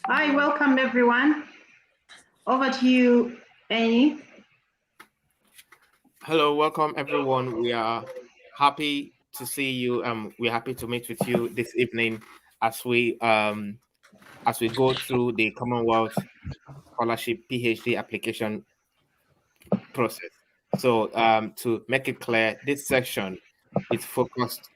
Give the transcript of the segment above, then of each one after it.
Hi, welcome everyone. Over to you, Annie. Hello, welcome everyone. We are happy to see you. We're happy to meet with you this evening as we go through the Commonwealth Scholarship PhD application process. So to make it clear, this section is focused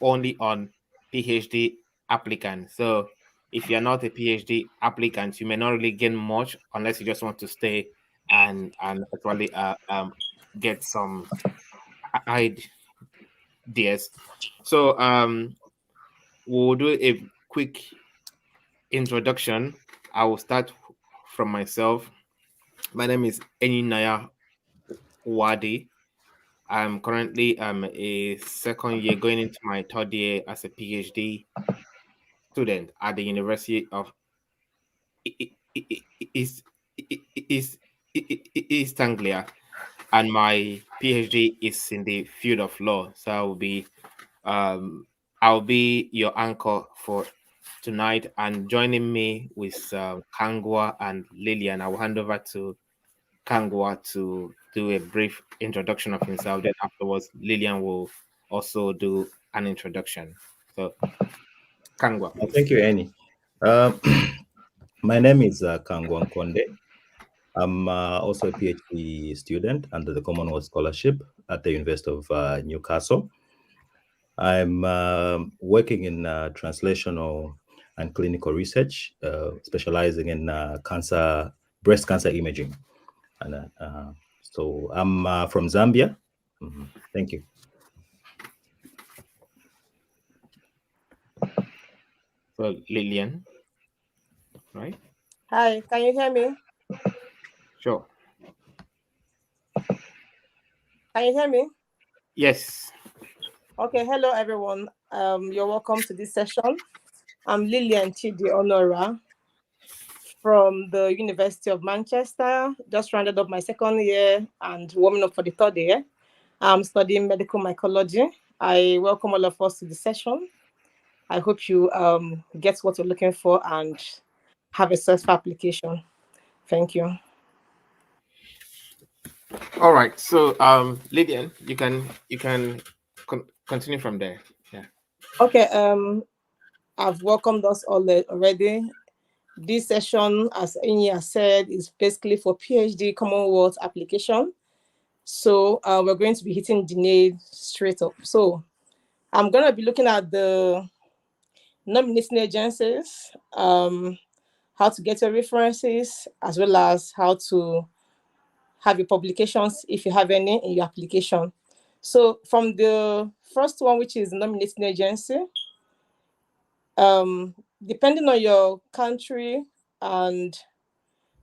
only on PhD applicants. So if you're not a PhD applicant, you may not really gain much unless you just want to stay and actually get some ideas. So we'll do a quick introduction. I will start from myself. My name is Eninaya Wadi. I'm currently a second year going into my third year as a PhD student at the University of East East East Anglia, and my PhD is in the field of law. So um I'll be your anchor for tonight, and joining me with Kangwa and Lillian. I will hand over to Kangwa to do a brief introduction of himself. Then afterwards, Lillian will also do an introduction. So, Kangwa, please. Thank you, Annie. Uh, my name is Kangwang Konde. I'm also a PhD student under the Commonwealth Scholarship at the University of Newcastle. I'm working in translational and clinical research, specializing in breast cancer imaging. And so I'm from Zambia. Thank you. So, Lillian, right? Hi, can you hear me? Sure. Can you hear me? Yes. Okay, hello everyone. You're welcome to this session. I'm Lillian Chidi Honora from the University of Manchester. Just rounded up my second year and warming up for the third year. I'm studying medical mycology. I welcome all of us to the session. I hope you get what you're looking for and have a successful application. Thank you. All right. So, Lillian, you can continue from there. Yeah. Okay. I've welcomed us all already. This session, as Inya said, is basically for PhD Commonwealth application. So we're going to be hitting the nail straight up. So I'm going to be looking at the nominating agencies, how to get your references, as well as how to have your publications, if you have any, in your application. So from the first one, which is nominating agency, depending on your country and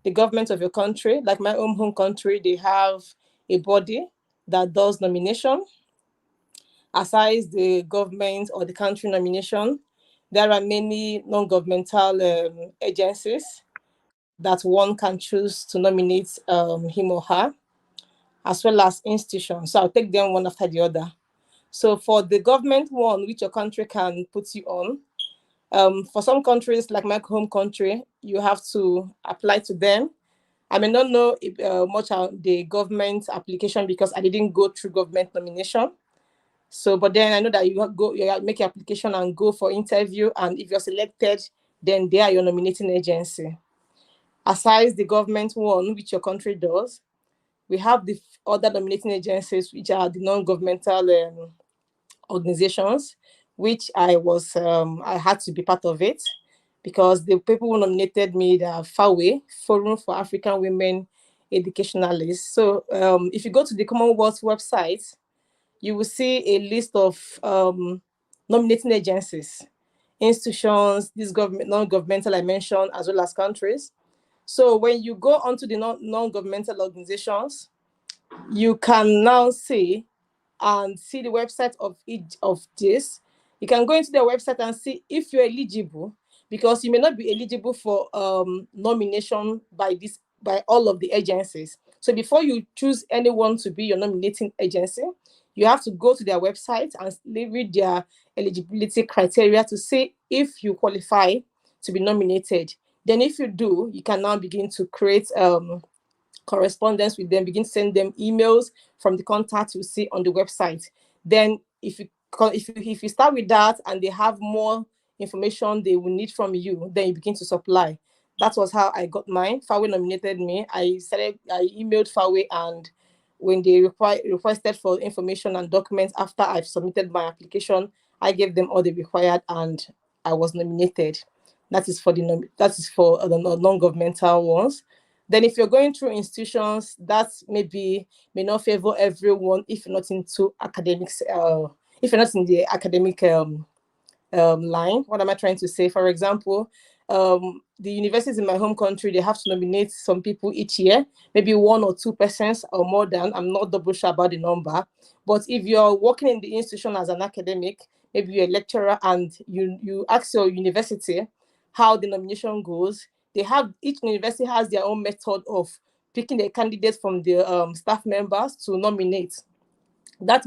the government of your country, like my own home country, they have a body that does nomination. Aside the government or the country nomination, there are many non-governmental agencies that one can choose to nominate him or her, as well as institutions. So I'll take them one after the other. So for the government one, which your country can put you on, for some countries, like my home country, you have to apply to them. I may not know much about the government application because I didn't go through government nomination. So, but then I know that you make your application and go for interview, and if you're selected, then they are your nominating agency. Aside the government one, which your country does, we have the other nominating agencies, which are the non-governmental organizations, which I had to be part of it because the people who nominated me, they are FAWE, Forum for African Women Educationalists. So if you go to the Commonwealth website, you will see a list of nominating agencies, institutions, these non-governmental I mentioned, as well as countries. So when you go onto the non-governmental organizations, you can now see the website of each of this. You can go into their website and see if you're eligible, because you may not be eligible for nomination by all of the agencies. So before you choose anyone to be your nominating agency, you have to go to their website and read their eligibility criteria to see if you qualify to be nominated. Then if you do, you can now begin to create correspondence with them, begin to send them emails from the contacts you see on the website. Then if you start with that and they have more information they will need from you, then you begin to supply. That was how I got mine. Fawe nominated me. I emailed Fawe, and when they requested for information and documents after I've submitted my application, I gave them all they required and I was nominated. That is for the non-governmental ones. Then if you're going through institutions, that may not favor everyone if you're not into academics, if you're not in the academic line. What am I trying to say? For example, the universities in my home country, they have to nominate some people each year, maybe 1 or 2 persons or more than. I'm not double sure about the number. But if you're working in the institution as an academic, maybe you're a lecturer and you ask your university how the nomination goes, each university has their own method of picking a candidate from the staff members to nominate. That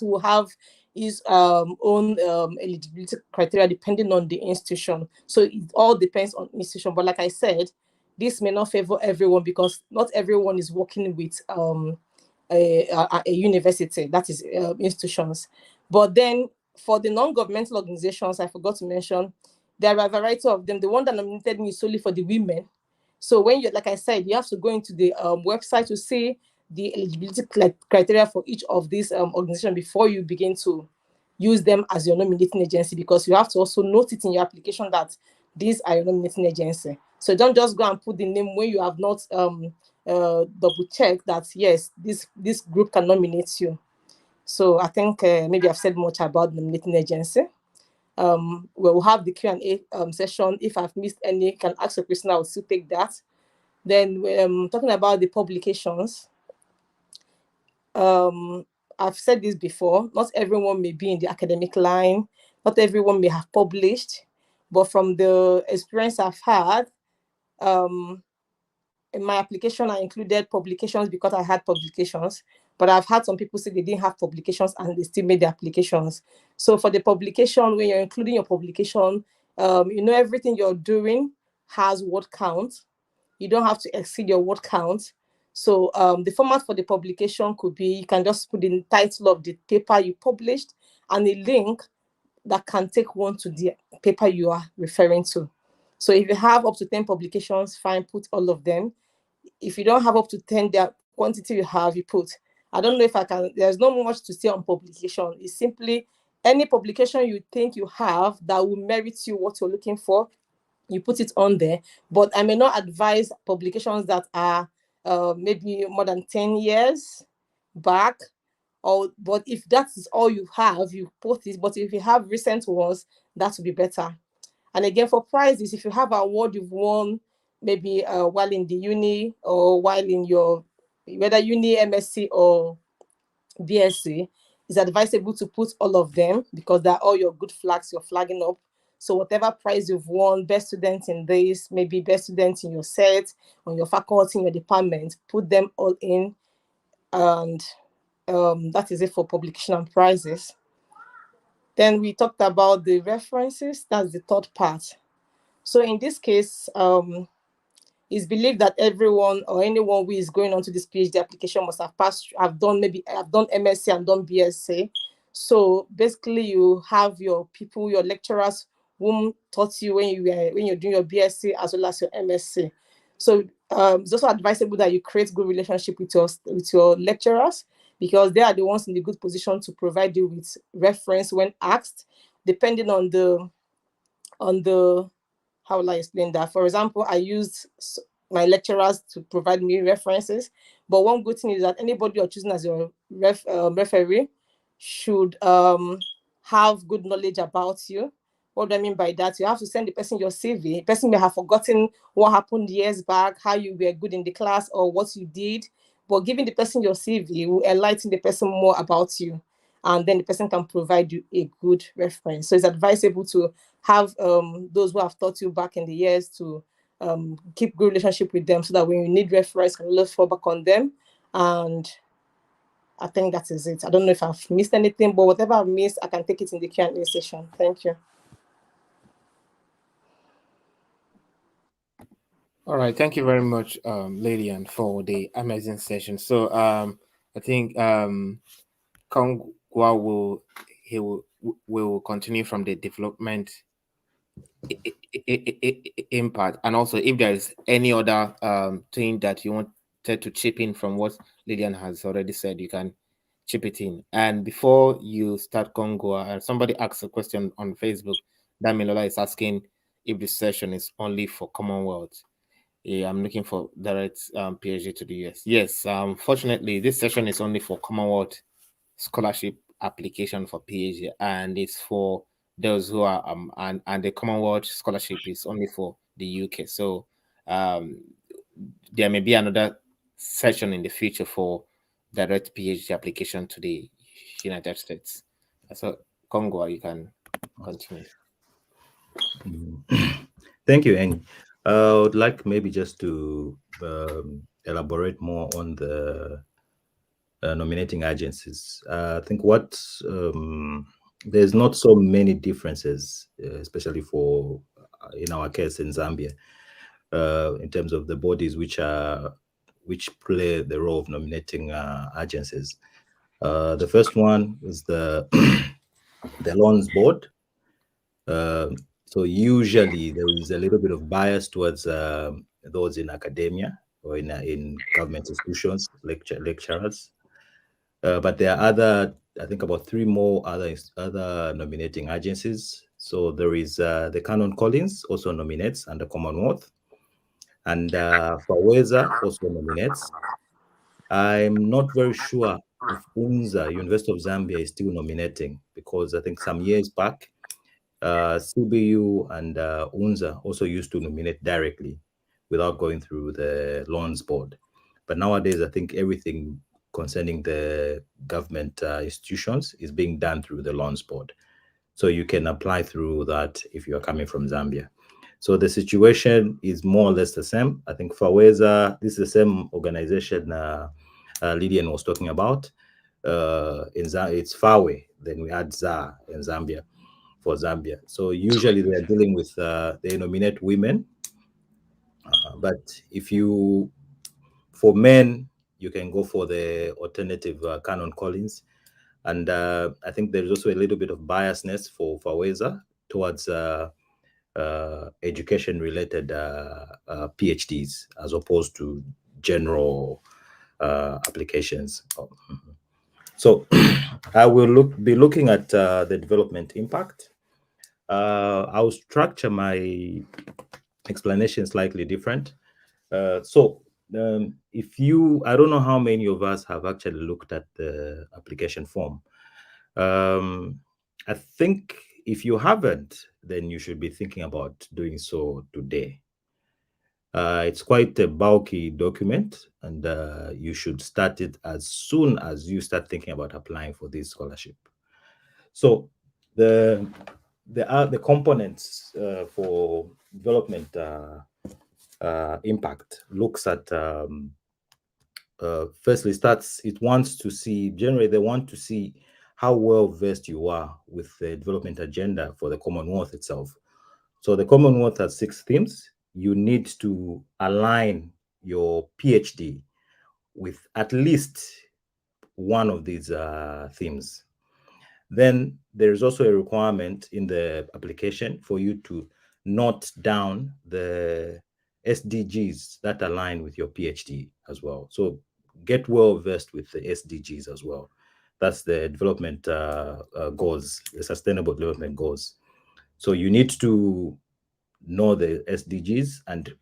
will have its own eligibility criteria depending on the institution. So it all depends on institution. But like I said, this may not favor everyone because not everyone is working with a university, that is institutions. But then for the non-governmental organizations, I forgot to mention, there are a variety of them. The one that nominated me is solely for the women. So when you, like I said, you have to go into the website to see the eligibility criteria for each of these organizations before you begin to use them as your nominating agency, because you have to also note it in your application that these are your nominating agency. So don't just go and put the name when you have not double check that yes, this group can nominate you. So I think maybe I've said much about nominating agency. We'll have the Q&A session. If I've missed any, you can ask a question, I will still take that. Then talking about the publications, I've said this before, not everyone may be in the academic line, not everyone may have published, but from the experience I've had, in my application, I included publications because I had publications, but I've had some people say they didn't have publications and they still made the applications. So for the publication, when you're including your publication, everything you're doing has word count. You don't have to exceed your word count. So the format for the publication could be, you can just put in the title of the paper you published and a link that can take one to the paper you are referring to. So if you have up to 10 publications, fine, put all of them. If you don't have up to 10, the quantity you have, you put. I don't know if I can, there's not much to say on publication. It's simply any publication you think you have that will merit you what you're looking for, you put it on there. But I may not advise publications that are maybe more than 10 years back. But if that is all you have, you put it. But if you have recent ones, that would be better. And again, for prizes, if you have an award you've won, maybe while in the uni or while in your, whether uni, MSc or BSc, it's advisable to put all of them because they're all your good flags you're flagging up. So whatever prize you've won, best student in this, maybe best student in your set, on your faculty, in your department, put them all in. And that is it for publication and prizes. Then we talked about the references. That's the third part. So in this case, it's believed that everyone or anyone who is going on to this PhD application must have done MSc and done BSc. So basically, you have your people, your lecturers, whom taught you when you're doing your BSc as well as your MSc. So it's also advisable that you create good relationship with your lecturers, because they are the ones in the good position to provide you with reference when asked, depending on the how will I explain that? For example, I used my lecturers to provide me references, but one good thing is that anybody you're choosing as your referee should have good knowledge about you. What do I mean by that? You have to send the person your CV. The person may have forgotten what happened years back, how you were good in the class or what you did, but giving the person your CV will enlighten the person more about you, and then the person can provide you a good reference. So it's advisable to have those who have taught you back in the years to keep good relationship with them, so that when you need reference, you can always fall back on them. And I think that is it. I don't know if I've missed anything, but whatever I've missed, I can take it in the Q&A session. Thank you. All right, thank you very much, Lillian, for the amazing session. So I think Kongwa will continue from the development impact, and also if there is any other thing that you wanted to chip in from what Lillian has already said, you can chip it in. And before you start, Kongwa, somebody asked a question on Facebook. Damilola is asking if the session is only for Commonwealth. Yeah, I'm looking for direct PhD to the US. Yes, fortunately, this session is only for Commonwealth scholarship application for PhD, and it's for those who are and the Commonwealth scholarship is only for the UK. So there may be another session in the future for direct PhD application to the United States. So Congo, you can continue. Thank you, Eng. I would like maybe just to elaborate more on the nominating agencies. I think there's not so many differences, especially for in our case in Zambia, in terms of the bodies which play the role of nominating agencies. The first one is the the loans board. So usually there is a little bit of bias towards those in academia or in government institutions, lecturers. But there are I think about three more other nominating agencies. So there is the Canon Collins also nominates, and the Commonwealth, and Faweza also nominates. I'm not very sure if UNZA, University of Zambia, is still nominating, because I think some years back, CBU and UNZA also used to nominate directly without going through the loans board. But nowadays, I think everything concerning the government institutions is being done through the loans board. So you can apply through that if you are coming from Zambia. So the situation is more or less the same. I think Faweza, this is the same organization Lydian was talking about. It's Fawe, then we add ZA in Zambia for Zambia. So usually they are dealing with, they nominate women. But for men, you can go for the alternative Canon Collins. And I think there's also a little bit of biasness for Faweza towards education-related PhDs as opposed to general applications. So I will be looking at the development impact. I'll structure my explanation slightly different. I don't know how many of us have actually looked at the application form. I think if you haven't, then you should be thinking about doing so today. It's quite a bulky document, and you should start it as soon as you start thinking about applying for this scholarship. So the components for development impact looks at firstly generally they want to see how well versed you are with the development agenda for the Commonwealth itself. So the Commonwealth has 6 themes. You need to align your PhD with at least one of these themes. Then there's also a requirement in the application for you to note down the SDGs that align with your PhD as well. So get well versed with the SDGs as well. That's the development goals, the sustainable development goals. So you need to know the SDGs and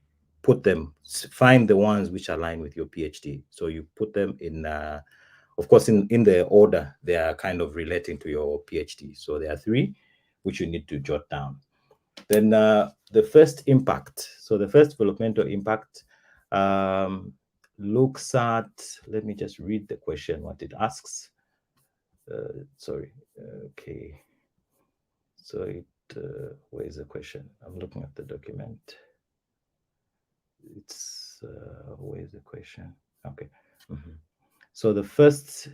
find the ones which align with your PhD. So you put them in, of course, in the order they are kind of relating to your PhD. So there are 3 which you need to jot down. Then the first impact. So the first developmental impact looks at, let me just read the question, what it asks. Sorry. Okay. So where is the question? I'm looking at the document. It's where is the question? Okay. So the first,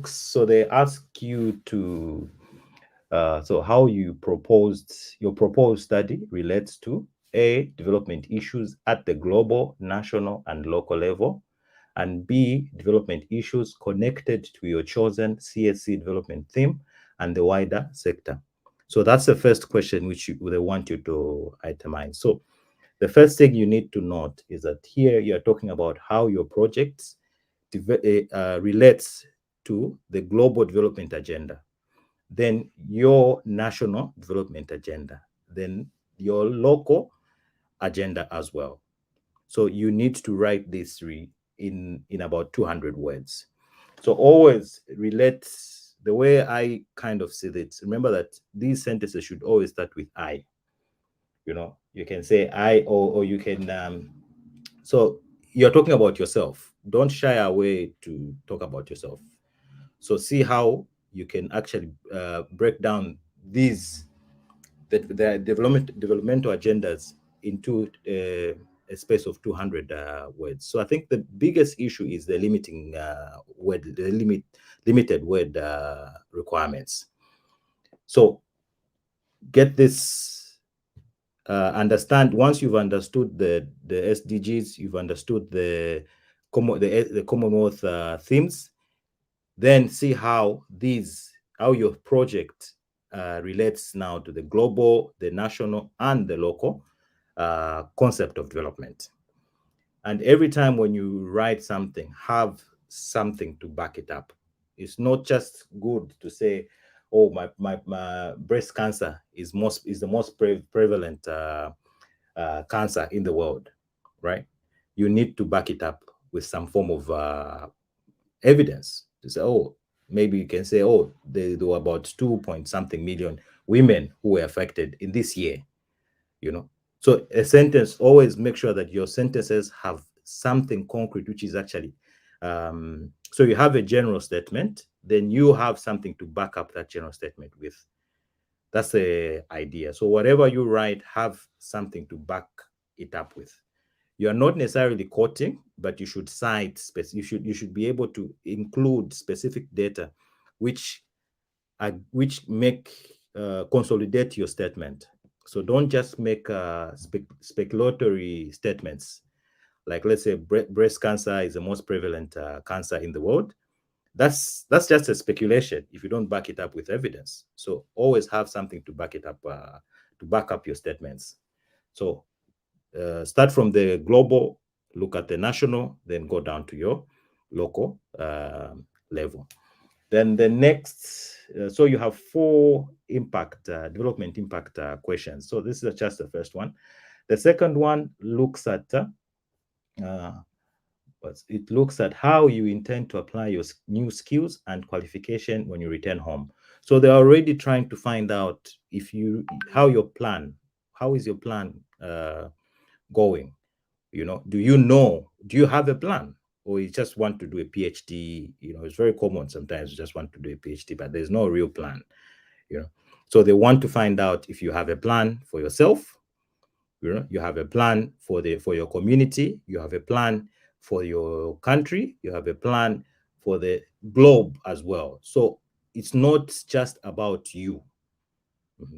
so they ask you to, so how your proposed study relates to A, development issues at the global, national, and local level, and B, development issues connected to your chosen CSC development theme and the wider sector. So that's the first question which they want you to itemize. So the first thing you need to note is that here you're talking about how your projects relates to the global development agenda, then your national development agenda, then your local agenda as well. So you need to write these three in about 200 words. So always relate. The way I kind of see it, remember that these sentences should always start with I. You know, you can say I, or you can, so you're talking about yourself. Don't shy away to talk about yourself. So see how you can actually break down these the developmental agendas into a space of 200 words. So I think the biggest issue is the limiting word, the limited word requirements. So get this, understand, once you've understood the SDGs, you've understood the Commonwealth themes, then see how your project relates now to the global, the national, and the local concept of development. And every time when you write something, have something to back it up. It's not just good to say, "Oh, my breast cancer is the most prevalent cancer in the world," right? You need to back it up with some form of evidence to say, "Oh, maybe you can say, oh, there were about 2 point something million women who were affected in this year," you know. So a sentence, always make sure that your sentences have something concrete, which is actually, so you have a general statement, then you have something to back up that general statement with. That's the idea. So whatever you write, have something to back it up with. You are not necessarily quoting, but you should cite, you should be able to include specific data which consolidate your statement. So don't just make speculatory statements. Like, let's say breast cancer is the most prevalent cancer in the world. That's just a speculation if you don't back it up with evidence. So always have something to back it up, to back up your statements. So start from the global, look at the national, then go down to your local level. Then the next, so you have 4 development impact questions. So this is just the first one. The second one looks at how you intend to apply your new skills and qualification when you return home. So they're already trying to find out how is your plan going? You know, do you have a plan, or you just want to do a PhD? You know, it's very common sometimes you just want to do a PhD, but there's no real plan, you know. So they want to find out if you have a plan for yourself, you know, you have a plan for your community, you have a plan for your country, you have a plan for the globe as well. So it's not just about you.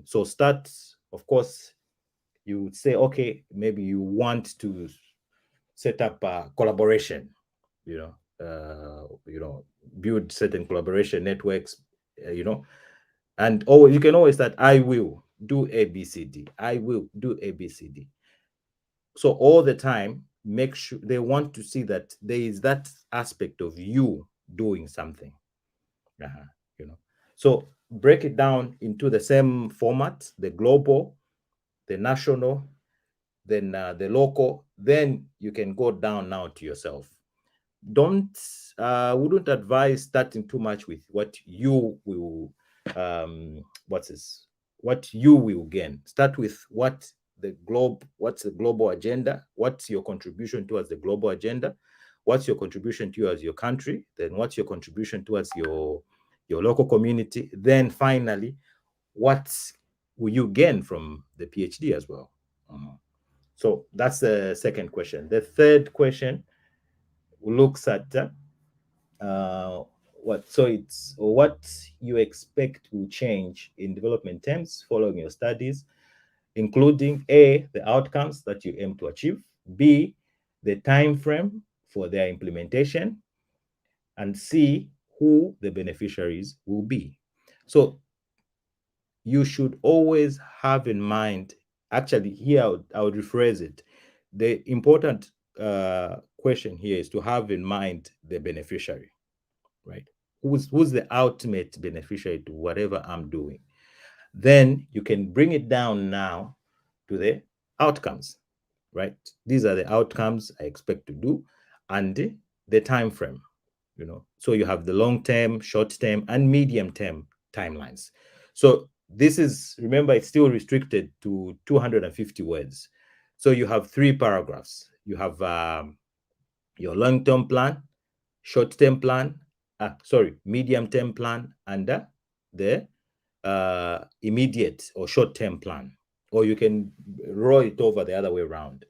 So start, of course, you would say, okay, maybe you want to set up a collaboration, build certain collaboration networks, and you can always start, I will do ABCD. I will do ABCD. So all the time, make sure they want to see that there is that aspect of you doing something. So break it down into the same format: the global, the national, then the local. Then you can go down now to yourself. Wouldn't advise starting too much with what you will what you will gain. Start with what's the global agenda, what's your contribution towards the global agenda, what's your contribution towards your country, then what's your contribution towards your local community, then finally, what will you gain from the PhD as well. So that's the second question. The third question looks at what you expect will change in development terms following your studies. including A, the outcomes that you aim to achieve, B, the time frame for their implementation, and C, who the beneficiaries will be. So you should always have in mind, actually here I would rephrase it. The important question here is to have in mind the beneficiary, right? Who's the ultimate beneficiary to whatever I'm doing? Then you can bring it down now to the outcomes, right? These are the outcomes I expect to do, and the time frame, So you have the long term, short term, and medium term timelines. So this is, remember, it's still restricted to 250 words. So you have 3 paragraphs. You have your long-term plan, short-term plan, medium-term plan, and the immediate or short-term plan. Or you can roll it over the other way around.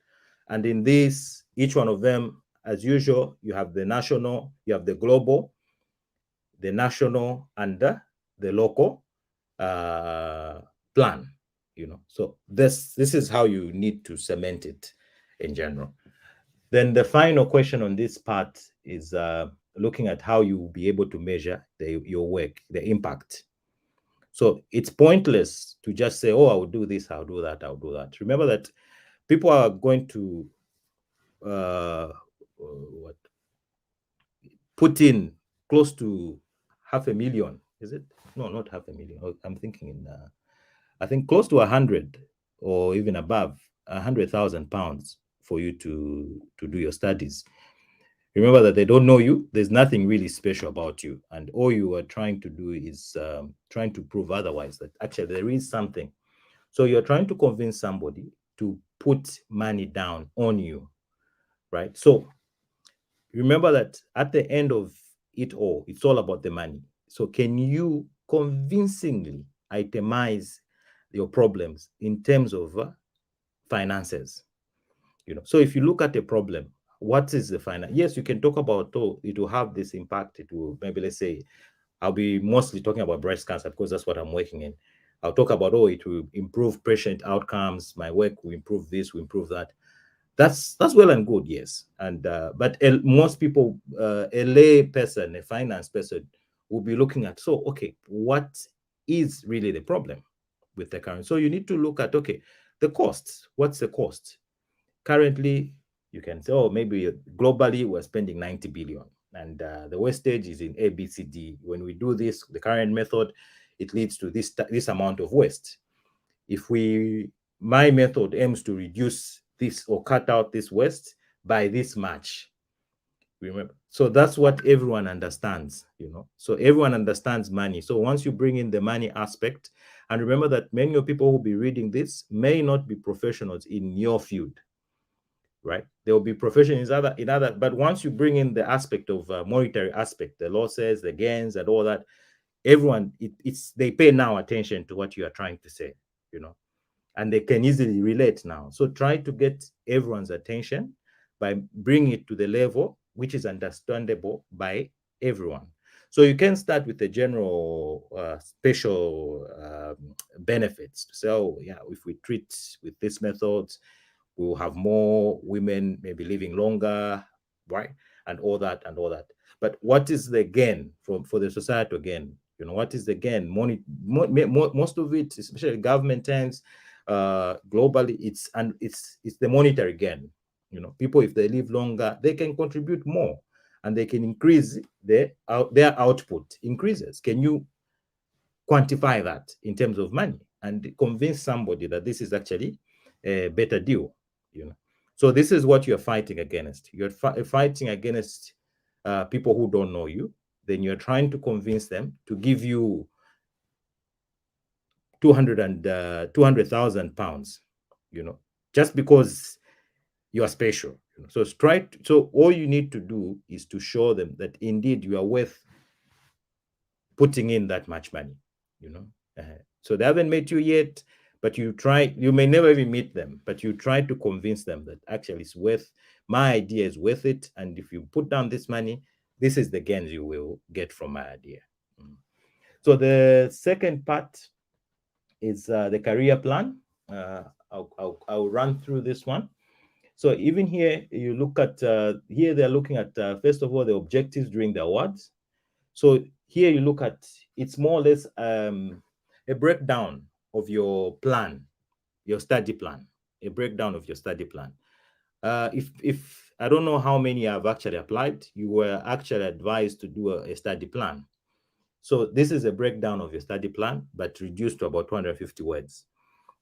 And in this, each one of them, as usual, you have the national, you have the global, the national, and the local plan. So this is how you need to cement it in general. Then the final question on this part is looking at how you will be able to measure your work, the impact. So it's pointless to just say, oh, I will do this, I'll do that, I'll do that. Remember that people are going to put in close to 500,000, is it? No, not 500,000. I'm thinking in, I think close to 100 or even above 100,000 pounds for you to do your studies. Remember that they don't know you. There's nothing really special about you. And all you are trying to do is trying to prove otherwise, that actually there is something. So you're trying to convince somebody to put money down on you, right? So remember that at the end of it all, it's all about the money. So can you convincingly itemize your problems in terms of finances? So if you look at a problem, what is the finance? Yes, you can talk about, oh, it will have this impact. It will, maybe, let's say, I'll be mostly talking about breast cancer because that's what I'm working in. I'll talk about, oh, it will improve patient outcomes. My work will improve this, will improve that. That's well and good, yes. And but most people, a lay person, a finance person, will be looking at, so okay, what is really the problem with the current? So you need to look at, okay, the costs. What's the cost? Currently, you can say, oh, maybe globally we're spending 90 billion, and the wastage is in A, B, C, D. When we do this, the current method, it leads to this amount of waste. If my method aims to reduce this or cut out this waste by this much, remember. So that's what everyone understands, So everyone understands money. So once you bring in the money aspect, and remember that many of people who will be reading this may not be professionals in your field, right? There will be professionals in other, but once you bring in the aspect of monetary aspect, the losses, the gains, and all that, everyone, they pay now attention to what you are trying to say, and they can easily relate now. So try to get everyone's attention by bringing it to the level which is understandable by everyone. So you can start with the general special benefits to say, oh yeah, if we treat with this method, we will have more women maybe living longer, right? And all that. But what is the gain for the society again? What is the gain? Most of it, especially government terms, globally, it's the monetary gain. People, if they live longer, they can contribute more, and they can increase their output increases. Can you quantify that in terms of money and convince somebody that this is actually a better deal? So this is what you're fighting against. You're fighting against people who don't know you. Then you're trying to convince them to give you 200,000 pounds, just because you are special. So all you need to do is to show them that indeed you are worth putting in that much money. So they haven't met you yet, but you may never even meet them, but you try to convince them that actually my idea is worth it. And if you put down this money, this is the gains you will get from my idea. So the second part is the career plan. I'll run through this one. So even here, you look at, here they're looking at, first of all, the objectives during the awards. So here you look at, it's more or less a breakdown of your plan, your study plan, a breakdown of your study plan. If I don't know how many have actually applied, you were actually advised to do a study plan. So this is a breakdown of your study plan, but reduced to about 250 words.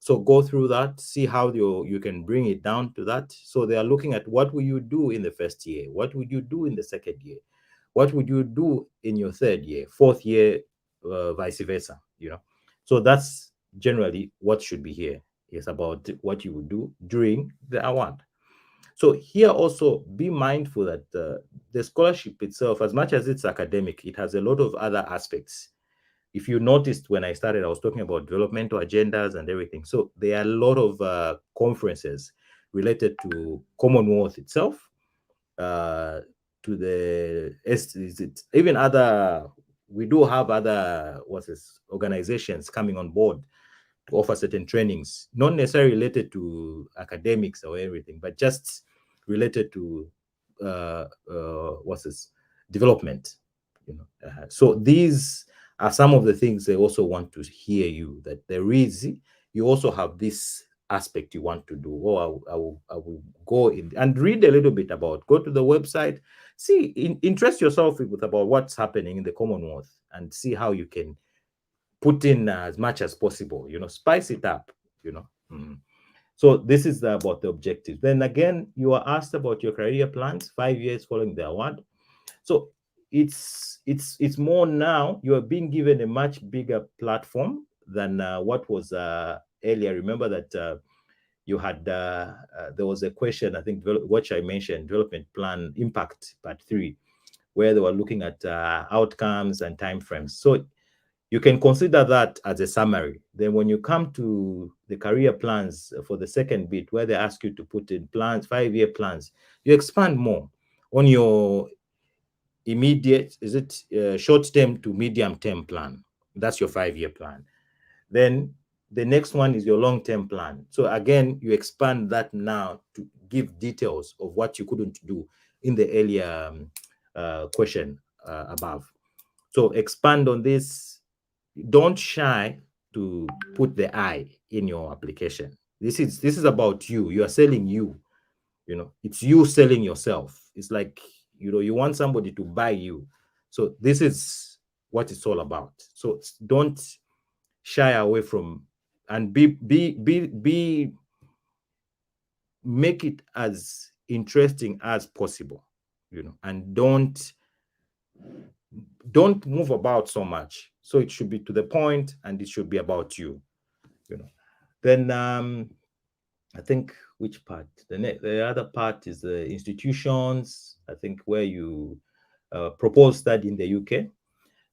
So go through that, see how you can bring it down to that. So they are looking at what will you do in the first year? What would you do in the second year? What would you do in your third year, fourth year, vice versa, you know? So that's generally what should be here. It's about what you would do during the award. So here also be mindful that the scholarship itself, as much as it's academic, it has a lot of other aspects. If you noticed when I started, I was talking about developmental agendas and everything. So there are a lot of conferences related to Commonwealth itself, to the even other. We do have other organizations coming on board to offer certain trainings, not necessarily related to academics or everything, but just related to development. You know, so these are some of the things they also want to hear you, that there is, you also have this aspect you want to do. Or I will go in and read a little bit about, go to the website, see, interest yourself with about what's happening in the Commonwealth and see how you can put in as much as possible, you know, spice it up, you know. So this is about the objectives. Then again, you are asked about your career plans 5 years following the award. So it's more now, you are being given a much bigger platform than what was earlier. Remember that you had, there was a question, I think, what I mentioned, development plan impact part 3, where they were looking at outcomes and timeframes. So you can consider that as a summary. Then when you come to the career plans for the second bit, where they ask you to put in plans, 5-year plans, you expand more on your immediate, is it short-term to medium-term plan? That's your 5-year plan. Then the next one is your long-term plan. So again, you expand that now to give details of what you couldn't do in the earlier question above. So expand on this. Don't shy to put the I in your application. This is about you. You are selling you. You know, it's you selling yourself. It's like, you know, you want somebody to buy you. So this is what it's all about. So don't shy away from, and make it as interesting as possible, you know, and don't move about so much. So it should be to the point, and it should be about you, you know. Then I think which part? The other part is the institutions, I think, where you propose study in the UK.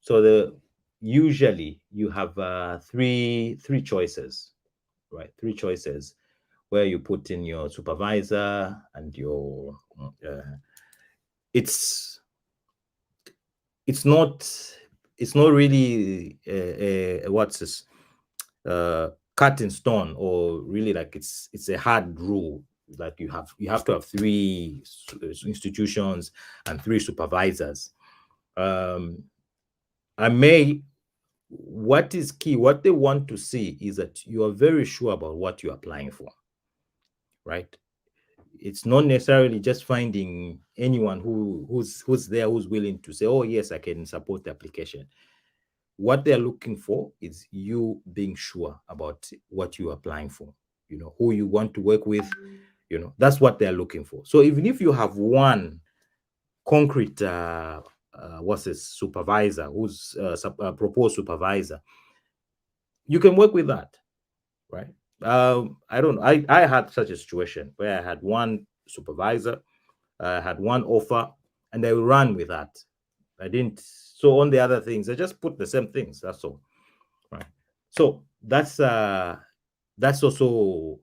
So usually you have three choices, right? 3 choices where you put in your supervisor and your it's not really what's this cut in stone, or really like it's a hard rule. Like you have to have 3 institutions and 3 supervisors. What is key, what they want to see is that you are very sure about what you're applying for, right? It's not necessarily just finding anyone who's there, who's willing to say, oh yes, I can support the application. What they're looking for is you being sure about what you're applying for, you know, who you want to work with, you know, that's what they're looking for. So even if you have one concrete supervisor, who's proposed supervisor, you can work with that, right? I don't know. I had such a situation where I had one supervisor, I had one offer, and I ran with that. I didn't. So on the other things, I just put the same things. That's all, right? So that's also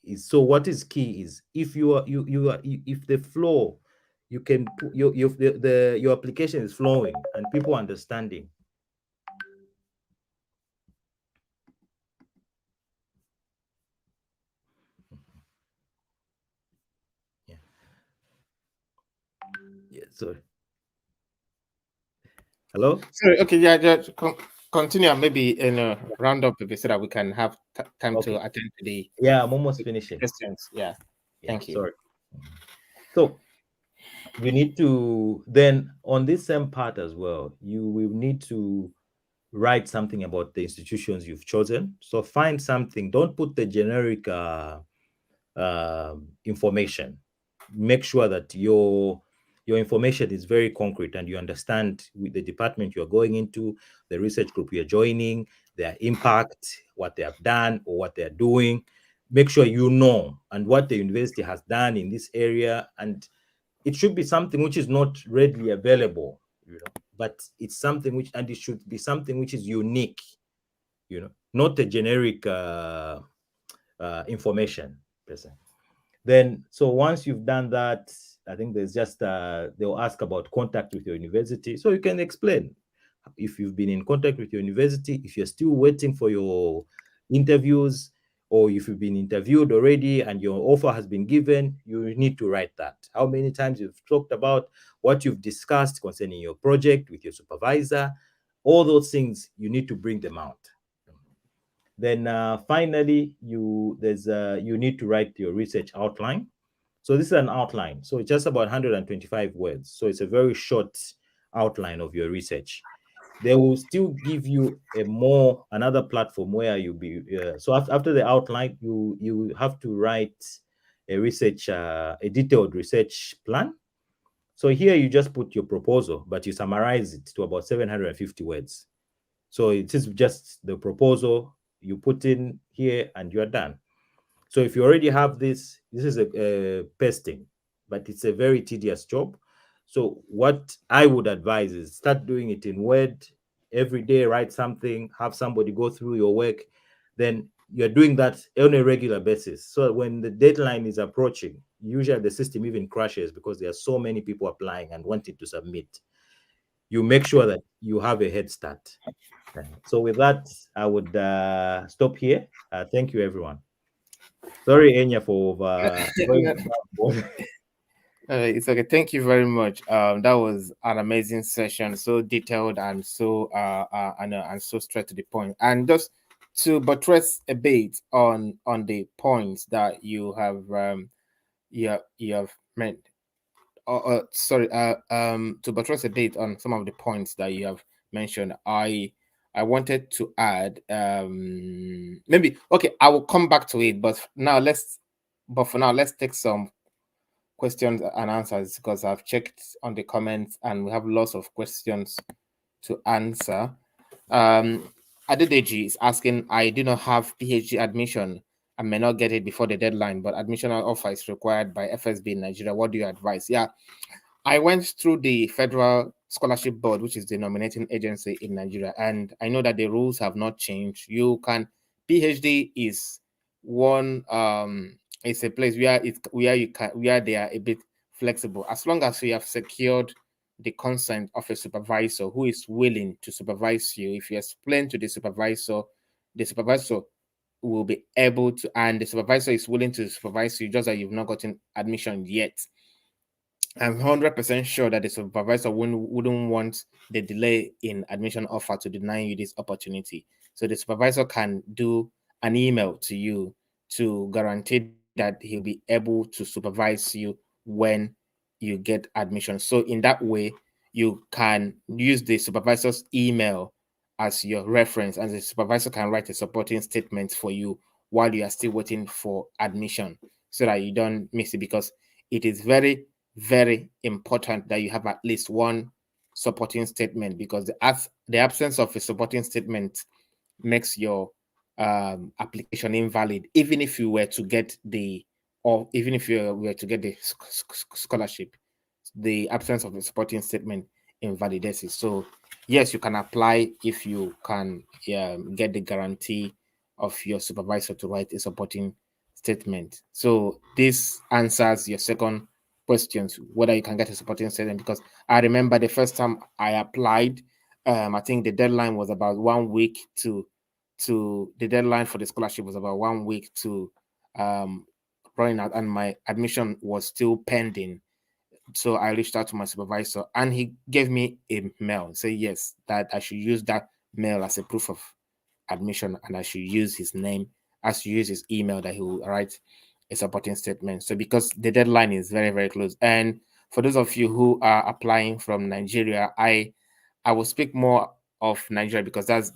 is. So what is key is if if the flow, you can put your application is flowing and people understanding. Sorry. Hello? Sorry, okay, yeah, continue and maybe in a round up a bit so that we can have time to attend to the Yeah, I'm almost finishing. questions. Yeah, thank you. Sorry. So you need to then on this same part as well, you will need to write something about the institutions you've chosen. So find something, don't put the generic information. Make sure that your information is very concrete and you understand with the department you're going into, the research group you're joining, their impact, what they have done or what they're doing. Make sure you know and what the university has done in this area, and it should be something which is not readily available, but it's something which, and it should be something which is unique, not a generic information per se. Then, so once you've done that, I think there's just, they'll ask about contact with your university. So you can explain if you've been in contact with your university, if you're still waiting for your interviews, or if you've been interviewed already and your offer has been given, you need to write that. How many times you've talked about what you've discussed concerning your project with your supervisor, all those things, you need to bring them out. Then finally, you need to write your research outline. So this is an outline. So it's just about 125 words. So it's a very short outline of your research. They will still give you another platform where you'll be. So after the outline, you have to write a detailed research plan. So here you just put your proposal, but you summarize it to about 750 words. So it is just the proposal you put in here and you're done. So if you already have this is a pasting, but it's a very tedious job. So what I would advise is start doing it in Word every day, write something, have somebody go through your work. Then you're doing that on a regular basis. So when the deadline is approaching, usually the system even crashes because there are so many people applying and wanting to submit. You make sure that you have a head start. So with that, I would stop here. Thank you, everyone. Sorry, Enya, for it's okay. Thank you very much. That was an amazing session, so detailed and so and so straight to the point. And just to buttress a bit on the points that you have you have meant. To buttress a bit on some of the points that you have mentioned, I wanted to add maybe okay, I will come back to it, but for now let's take some questions and answers because I've checked on the comments and we have lots of questions to answer. Adedeji is asking, I do not have PhD admission. I may not get it before the deadline, but admission offer is required by FSB in Nigeria. What do you advise? Yeah, I went through the Federal Scholarship Board, which is the nominating agency in Nigeria, and I know that the rules have not changed. PhD is one it's a place where they are a bit flexible as long as you have secured the consent of a supervisor who is willing to supervise you. If you explain to the supervisor will be able to, and the supervisor is willing to supervise you, just that you've not gotten admission yet. I'm 100% sure that the supervisor wouldn't want the delay in admission offer to deny you this opportunity. So the supervisor can do an email to you to guarantee that he'll be able to supervise you when you get admission. So in that way, you can use the supervisor's email as your reference, and the supervisor can write a supporting statement for you while you are still waiting for admission so that you don't miss it, because it is very, very important that you have at least one supporting statement, because the absence of a supporting statement makes your application invalid, even if you were to get the scholarship. The absence of a supporting statement invalidates it. So yes, you can apply if you can get the guarantee of your supervisor to write a supporting statement. So this answers your second questions, whether you can get a supporting statement, because I remember the first time I applied, I think the deadline was about 1 week to the deadline for the scholarship was about 1 week to running out, and my admission was still pending. So I reached out to my supervisor, and he gave me a mail, say yes, that I should use that mail as a proof of admission, and I should use his name, as to use his email, that he will write a supporting statement. So because the deadline is very, very close, and for those of you who are applying from Nigeria, I will speak more of Nigeria, because that's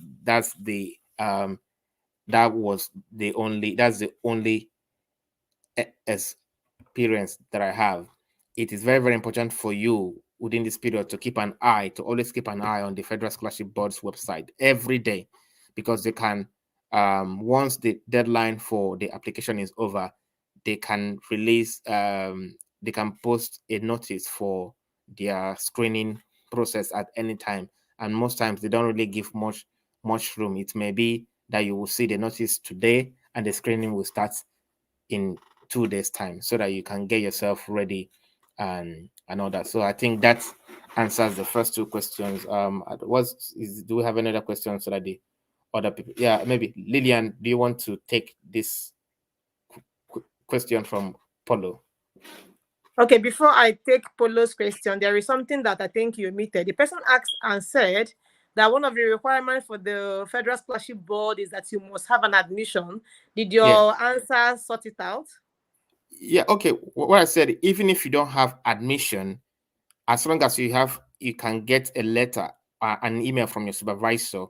the that's the only experience that I have. It is very, very important for you within this period to always keep an eye on the Federal Scholarship Board's website every day, because they can, once the deadline for the application is over, they can release, they can post a notice for their screening process at any time. And most times they don't really give much room. It may be that you will see the notice today and the screening will start in 2 days time, so that you can get yourself ready and all that. So I think that answers the first two questions. Do we have any other questions, so that the other people? Yeah, maybe Lillian, do you want to take this question from Polo? Okay, before I take Polo's question, there is something that I think you omitted. The person asked and said that one of the requirements for the Federal Scholarship Board is that you must have an admission. Did your answer sort it out? Yeah, okay. What I said, even if you don't have admission, as long as you can get a letter, an email from your supervisor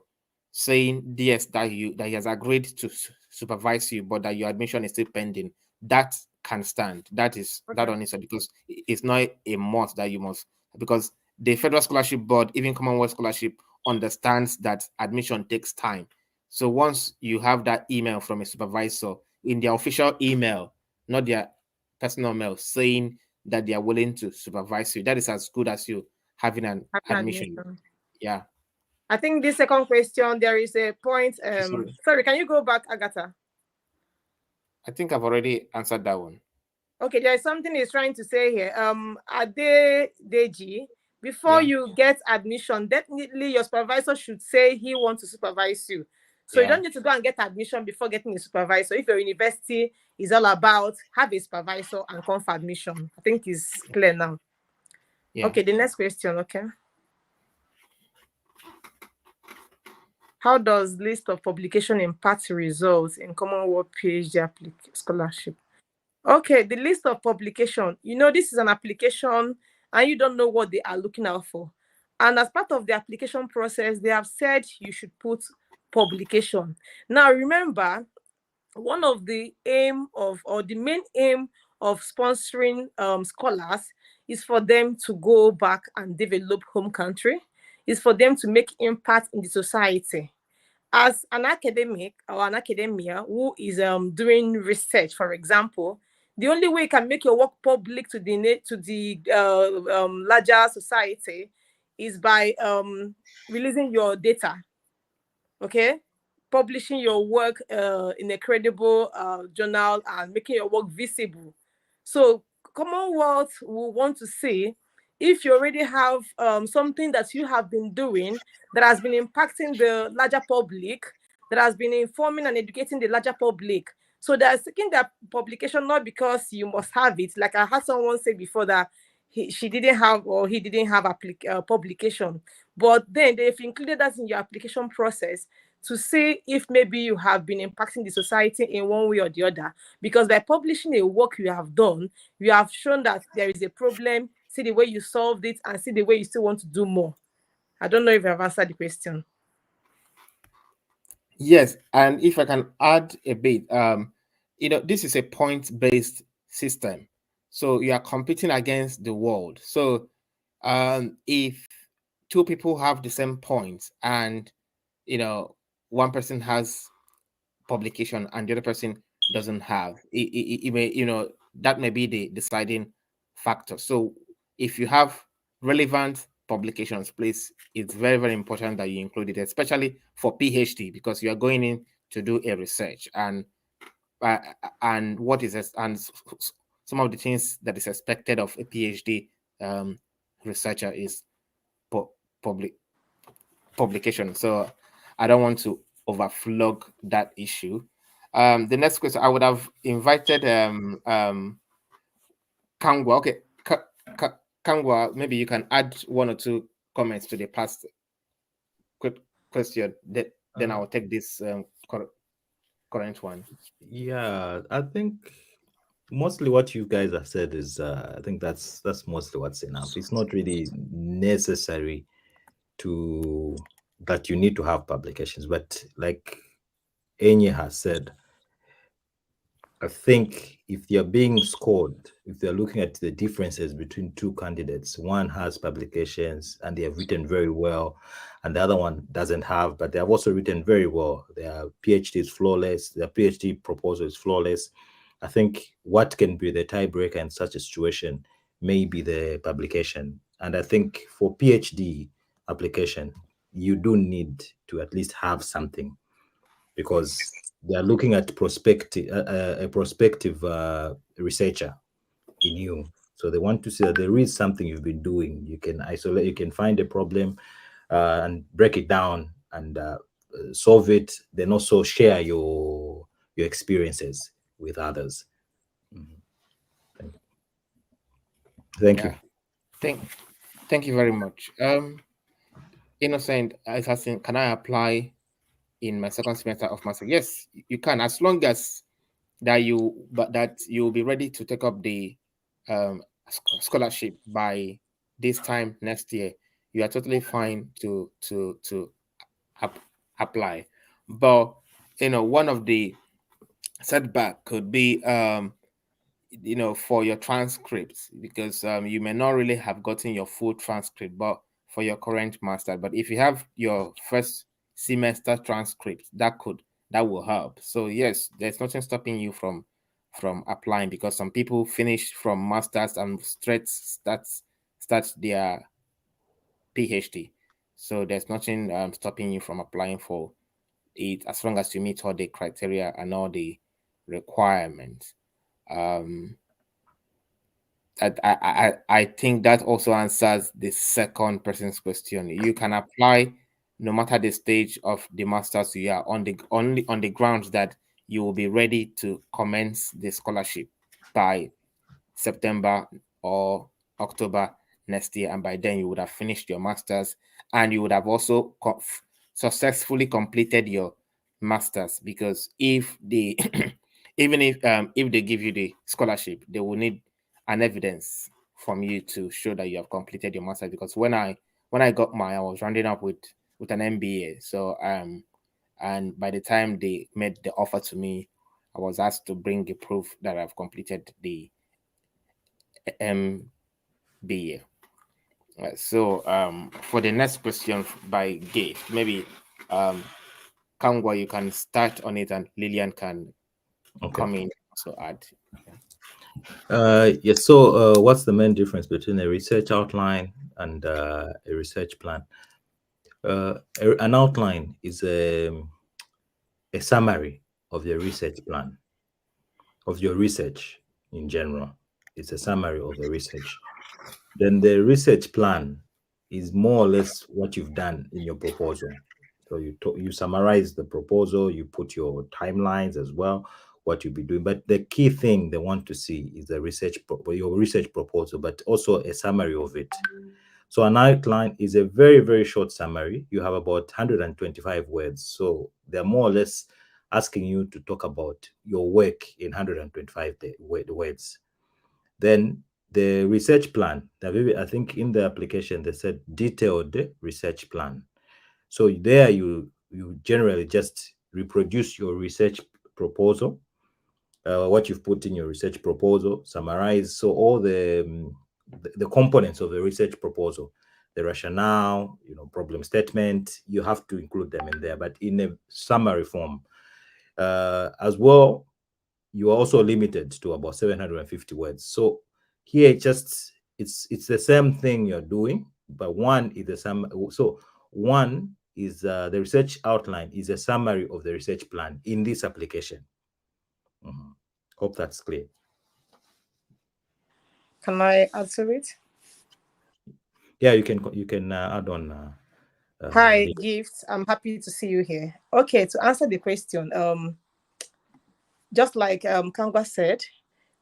saying yes, that he has agreed to supervise you, but that your admission is still pending, that can stand. That is that on its own, because it's not a must that you must, because the Federal Scholarship Board, even Commonwealth Scholarship, understands that admission takes time. So once you have that email from a supervisor in their official email, not their personal mail, saying that they are willing to supervise you, that is as good as you having an admission. Yeah. I think the second question, there is a point. Sorry, can you go back, Agatha? I think I've already answered that one. Okay, there is something he's trying to say here. Adedeji, before you get admission, definitely your supervisor should say he wants to supervise you. So you don't need to go and get admission before getting a supervisor. If your university is all about have a supervisor and come for admission, I think it's clear now. Yeah. Okay, the next question, okay. How does list of publication impact results in Commonwealth PhD scholarship? Okay, the list of publication, this is an application and you don't know what they are looking out for. And as part of the application process, they have said you should put publication. Now, remember, one of the main aim of sponsoring scholars is for them to go back and develop home country, is for them to make impact in the society. As an academic or an academia who is doing research, for example, the only way you can make your work public to the larger society is by releasing your data, okay? Publishing your work in a credible journal and making your work visible. So Commonwealth will want to see if you already have something that you have been doing that has been impacting the larger public, that has been informing and educating the larger public. So they're seeking that publication not because you must have it. Like I had someone say before that she didn't have or he didn't have publication, but then they've included that in your application process to see if maybe you have been impacting the society in one way or the other. Because by publishing a work you have done, you have shown that there is a problem, see the way you solved it, and see the way you still want to do more. I don't know if I've answered the question. Yes, and if I can add a bit, this is a point-based system. So you are competing against the world. So if two people have the same points and, one person has publication and the other person doesn't have, it may, that may be the deciding factor. So if you have relevant publications, please, it's very, very important that you include it, especially for PhD, because you are going in to do a research, and what is and some of the things that is expected of a PhD researcher is publication. So I don't want to overflog that issue. The next question, I would have invited Kangwa. Okay, Kangwa, maybe you can add 1 or 2 comments to the past question. Then I'll take this current one. Yeah, I think mostly what you guys have said is I think that's mostly what's enough. It's not really necessary that you need to have publications, but like Enye has said, I think if they're being scored, if they're looking at the differences between 2 candidates, one has publications and they have written very well, and the other one doesn't have, but they have also written very well. Their PhD is flawless, their PhD proposal is flawless. I think what can be the tiebreaker in such a situation may be the publication. And I think for PhD application, you do need to at least have something, because they are looking at a prospective researcher in you. So they want to see that there is something you've been doing. You can isolate, you can find a problem and break it down and solve it. Then also share your experiences with others. Thank you. Thank you very much. Innocent is asking, can I apply in my second semester of master? Yes, you can, as long as that you'll be ready to take up the scholarship by this time next year. You are totally fine to apply. But one of the setback could be for your transcripts, because you may not really have gotten your full transcript, but for your current master. But if you have your first semester transcript, that will help. So yes, there's nothing stopping you from applying, because some people finish from masters and straight start their PhD. So there's nothing stopping you from applying for it, as long as you meet all the criteria and all the requirements. I think that also answers the second person's question. You can apply no matter the stage of the master's you are on, only on the grounds that you will be ready to commence the scholarship by September or October next year, and by then you would have finished your master's, and you would have also successfully completed your master's, because if they even if they give you the scholarship, they will need an evidence from you to show that you have completed your master's. Because when I got mine, I was rounding up with an MBA. So and by the time they made the offer to me, I was asked to bring the proof that I've completed the MBA. So for the next question by Gift, maybe Kangwa, you can start on it, and Lillian can come in also add. Yes. So what's the main difference between a research outline and a research plan? An outline is a summary of your research plan, of your research in general. It's a summary of the research. Then the research plan is more or less what you've done in your proposal. So you summarize the proposal, you put your timelines as well, what you'll be doing. But the key thing they want to see is the your research proposal, but also a summary of it. So an outline is a very, very short summary. You have about 125 words. So they're more or less asking you to talk about your work in 125 words. Then the research plan, I think in the application, they said detailed research plan. So there you generally just reproduce your research proposal, what you've put in your research proposal, summarize. So all the components of the research proposal, the rationale, problem statement, you have to include them in there, but in a summary form. As well, you are also limited to about 750 words. So here, it's the same thing you're doing, but one is the sum. So one is the research outline is a summary of the research plan in this application. Hope that's clear. Can I answer it? Yeah, you can add on. Hi, Gifts. I'm happy to see you here. Okay, to answer the question, just like Kangwa said,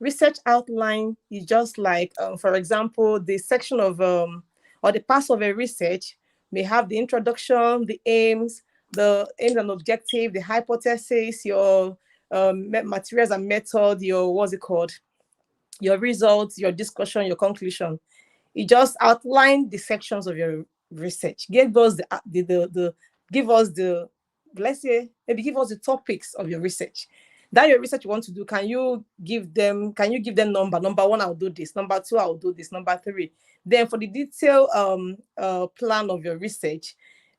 Research outline is just like, for example, the section of or the parts of a research may have the introduction, the aims and objective, the hypothesis, your materials and method, your what's it called, your results, your discussion, your conclusion. It just outlined the sections of your research. Give us give us the, let's say, maybe give us the topics of your research. That your research you want to do, can you give them number one, I'll do this, number two, I'll do this, number three. Then for the detailed plan of your research,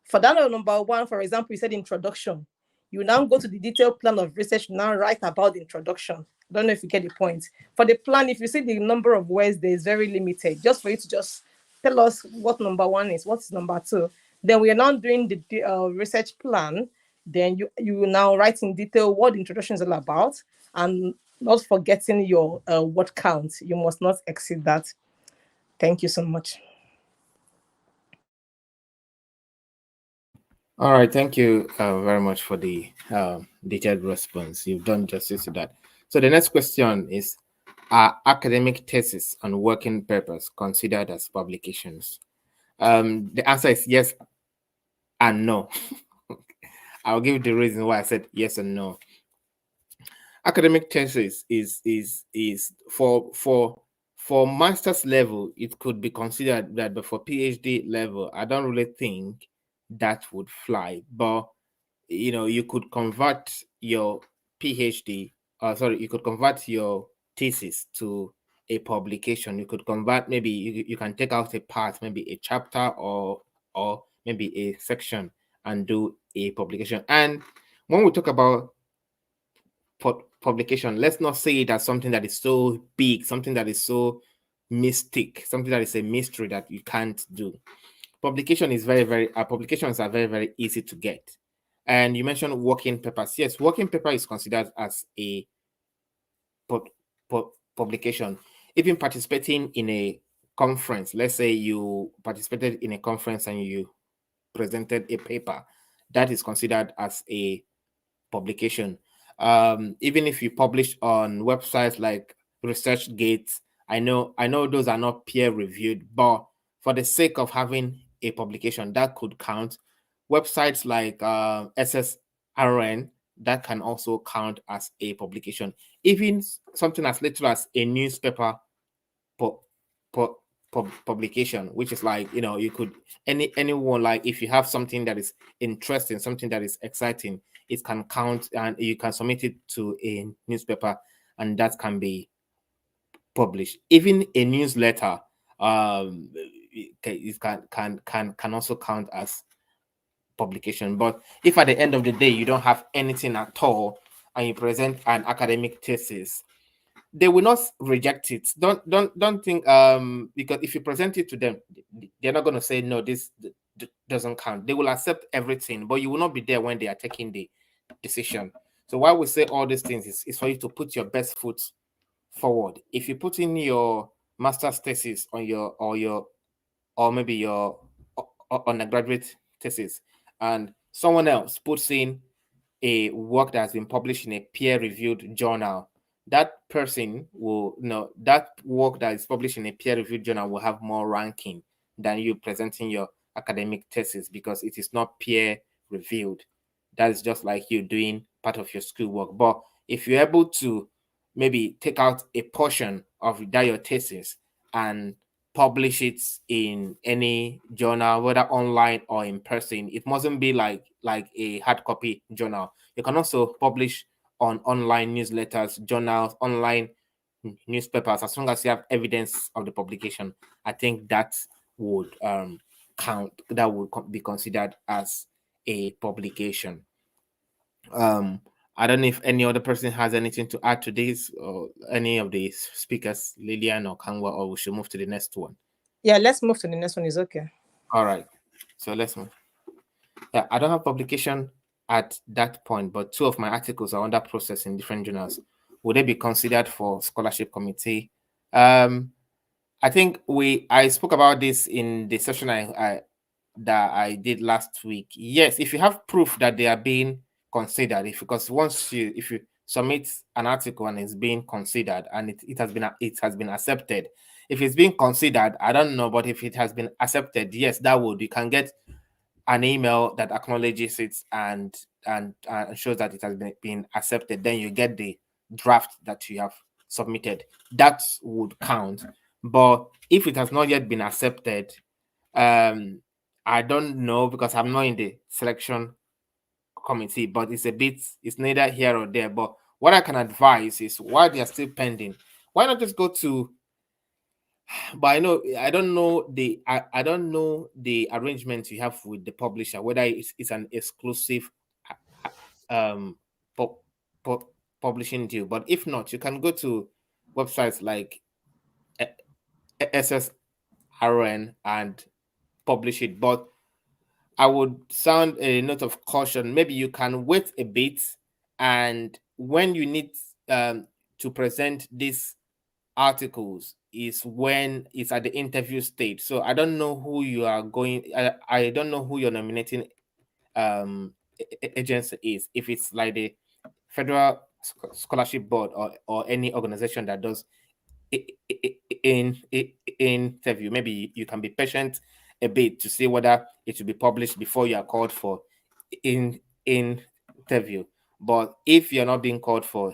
for that number one, for example, you said introduction. You now go to the detailed plan of research, now write about the introduction. I don't know if you get the point. For the plan, if you see the number of words, there is very limited. Just for you to just tell us what number one is, what's number two. Then we are now doing the research plan. Then you will now write in detail what the introduction is all about, and not forgetting your word count. You must not exceed that. Thank you so much. All right, thank you very much for the detailed response. You've done justice to that. So the next question is, are academic thesis and working papers considered as publications? The answer is yes and no. I'll give the reason why I said yes and no. Academic thesis is for master's level, it could be considered that, but for PhD level, I don't really think that would fly. But you could convert your PhD, you could convert your thesis to a publication. You could convert, maybe you can take out a part, maybe a chapter or maybe a section, and do a publication. And when we talk about publication, let's not say it as something that is so big, something that is so mystic, something that is a mystery that you can't do. Publication is publications are very, very easy to get. And you mentioned working papers. Yes, working paper is considered as a publication. Even participating in a conference, let's say you participated in a conference and you presented a paper, that is considered as a publication. Even if you publish on websites like ResearchGate, I know those are not peer reviewed, but for the sake of having a publication, that could count. Websites like SSRN, that can also count as a publication. Even something as little as a newspaper publication, which is like, you could, anyone, like if you have something that is interesting, something that is exciting, it can count, and you can submit it to a newspaper, and that can be published. Even a newsletter, it can also count as publication. But if at the end of the day you don't have anything at all and you present an academic thesis, they will not reject it. Don't think because if you present it to them, they're not going to say no, this doesn't count. They will accept everything, but you will not be there when they are taking the decision. So why we say all these things is for you to put your best foot forward. If you put in your master's thesis on your or maybe your undergraduate thesis, and someone else puts in a work that has been published in a peer-reviewed journal, that person will that work that is published in a peer-reviewed journal will have more ranking than you presenting your academic thesis, because it is not peer-reviewed. That is just like you doing part of your schoolwork. But if you're able to maybe take out a portion of that your thesis and publish it in any journal, whether online or in person, it mustn't be like a hard copy journal. You can also publish on online newsletters, journals, online newspapers, as long as you have evidence of the publication. I think that would count. That would be considered as a publication. I don't know if any other person has anything to add to this, or any of the speakers, Lillian or Kangwa, or we should move to the next one. Yeah, let's move to the next one. Is okay. All right. So let's move. Yeah, I don't have publication at that point, but 2 of my articles are under process in different journals. Would they be considered for scholarship committee? I think I spoke about this in the session that I did last week. Yes, if you have proof that they are being considered, because if you submits an article and it's being considered and it has been accepted. If it's being considered, I don't know, but if it has been accepted, yes, that would, you can get an email that acknowledges it and shows that it has been accepted. Then you get the draft that you have submitted. That would count. But if it has not yet been accepted, I don't know, because I'm not in the selection committee, but it's neither here or there. But what I can advise is, while they are still pending, why not just go to, but I don't know the arrangement you have with the publisher, whether it's an exclusive publishing deal. But if not, you can go to websites like SSRN and publish it. But I would sound a note of caution. Maybe you can wait a bit, and when you need to present these articles is when it's at the interview stage. So I don't know who you are going. I don't know who your nominating agency is. If it's like the Federal Scholarship Board or any organization that does interview, maybe you can be patient a bit to see whether it should be published before you are called for interview. But if you're not being called for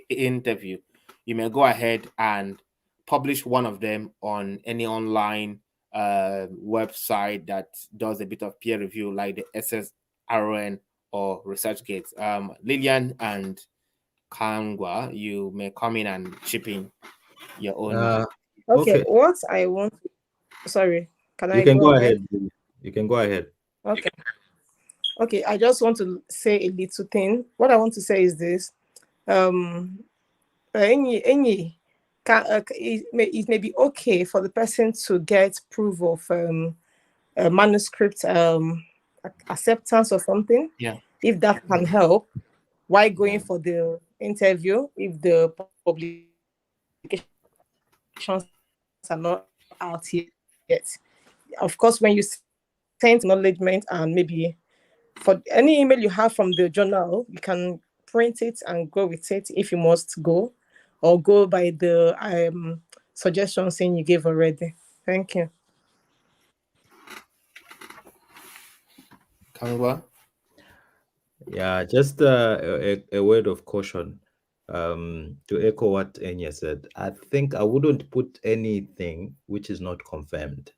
interview, you may go ahead and publish one of them on any online website that does a bit of peer review, like the SSRN or ResearchGate. Lillian and Kangwa, you may come in and chip in your own. Okay, what I want, sorry, can I go ahead? ahead? You can go ahead. Okay, I just want to say a little thing. What I want to say is this. It may be okay for the person to get proof of a manuscript acceptance or something. Yeah. If that can help, why going for the interview if the publications are not out yet? Of course, when you send acknowledgement, and maybe for any email you have from the journal, you can print it and go with it if you must go, or go by the suggestion saying you gave already. Thank you. Kangwa? Yeah, just a word of caution. To echo what Enya said, I think I wouldn't put anything which is not confirmed.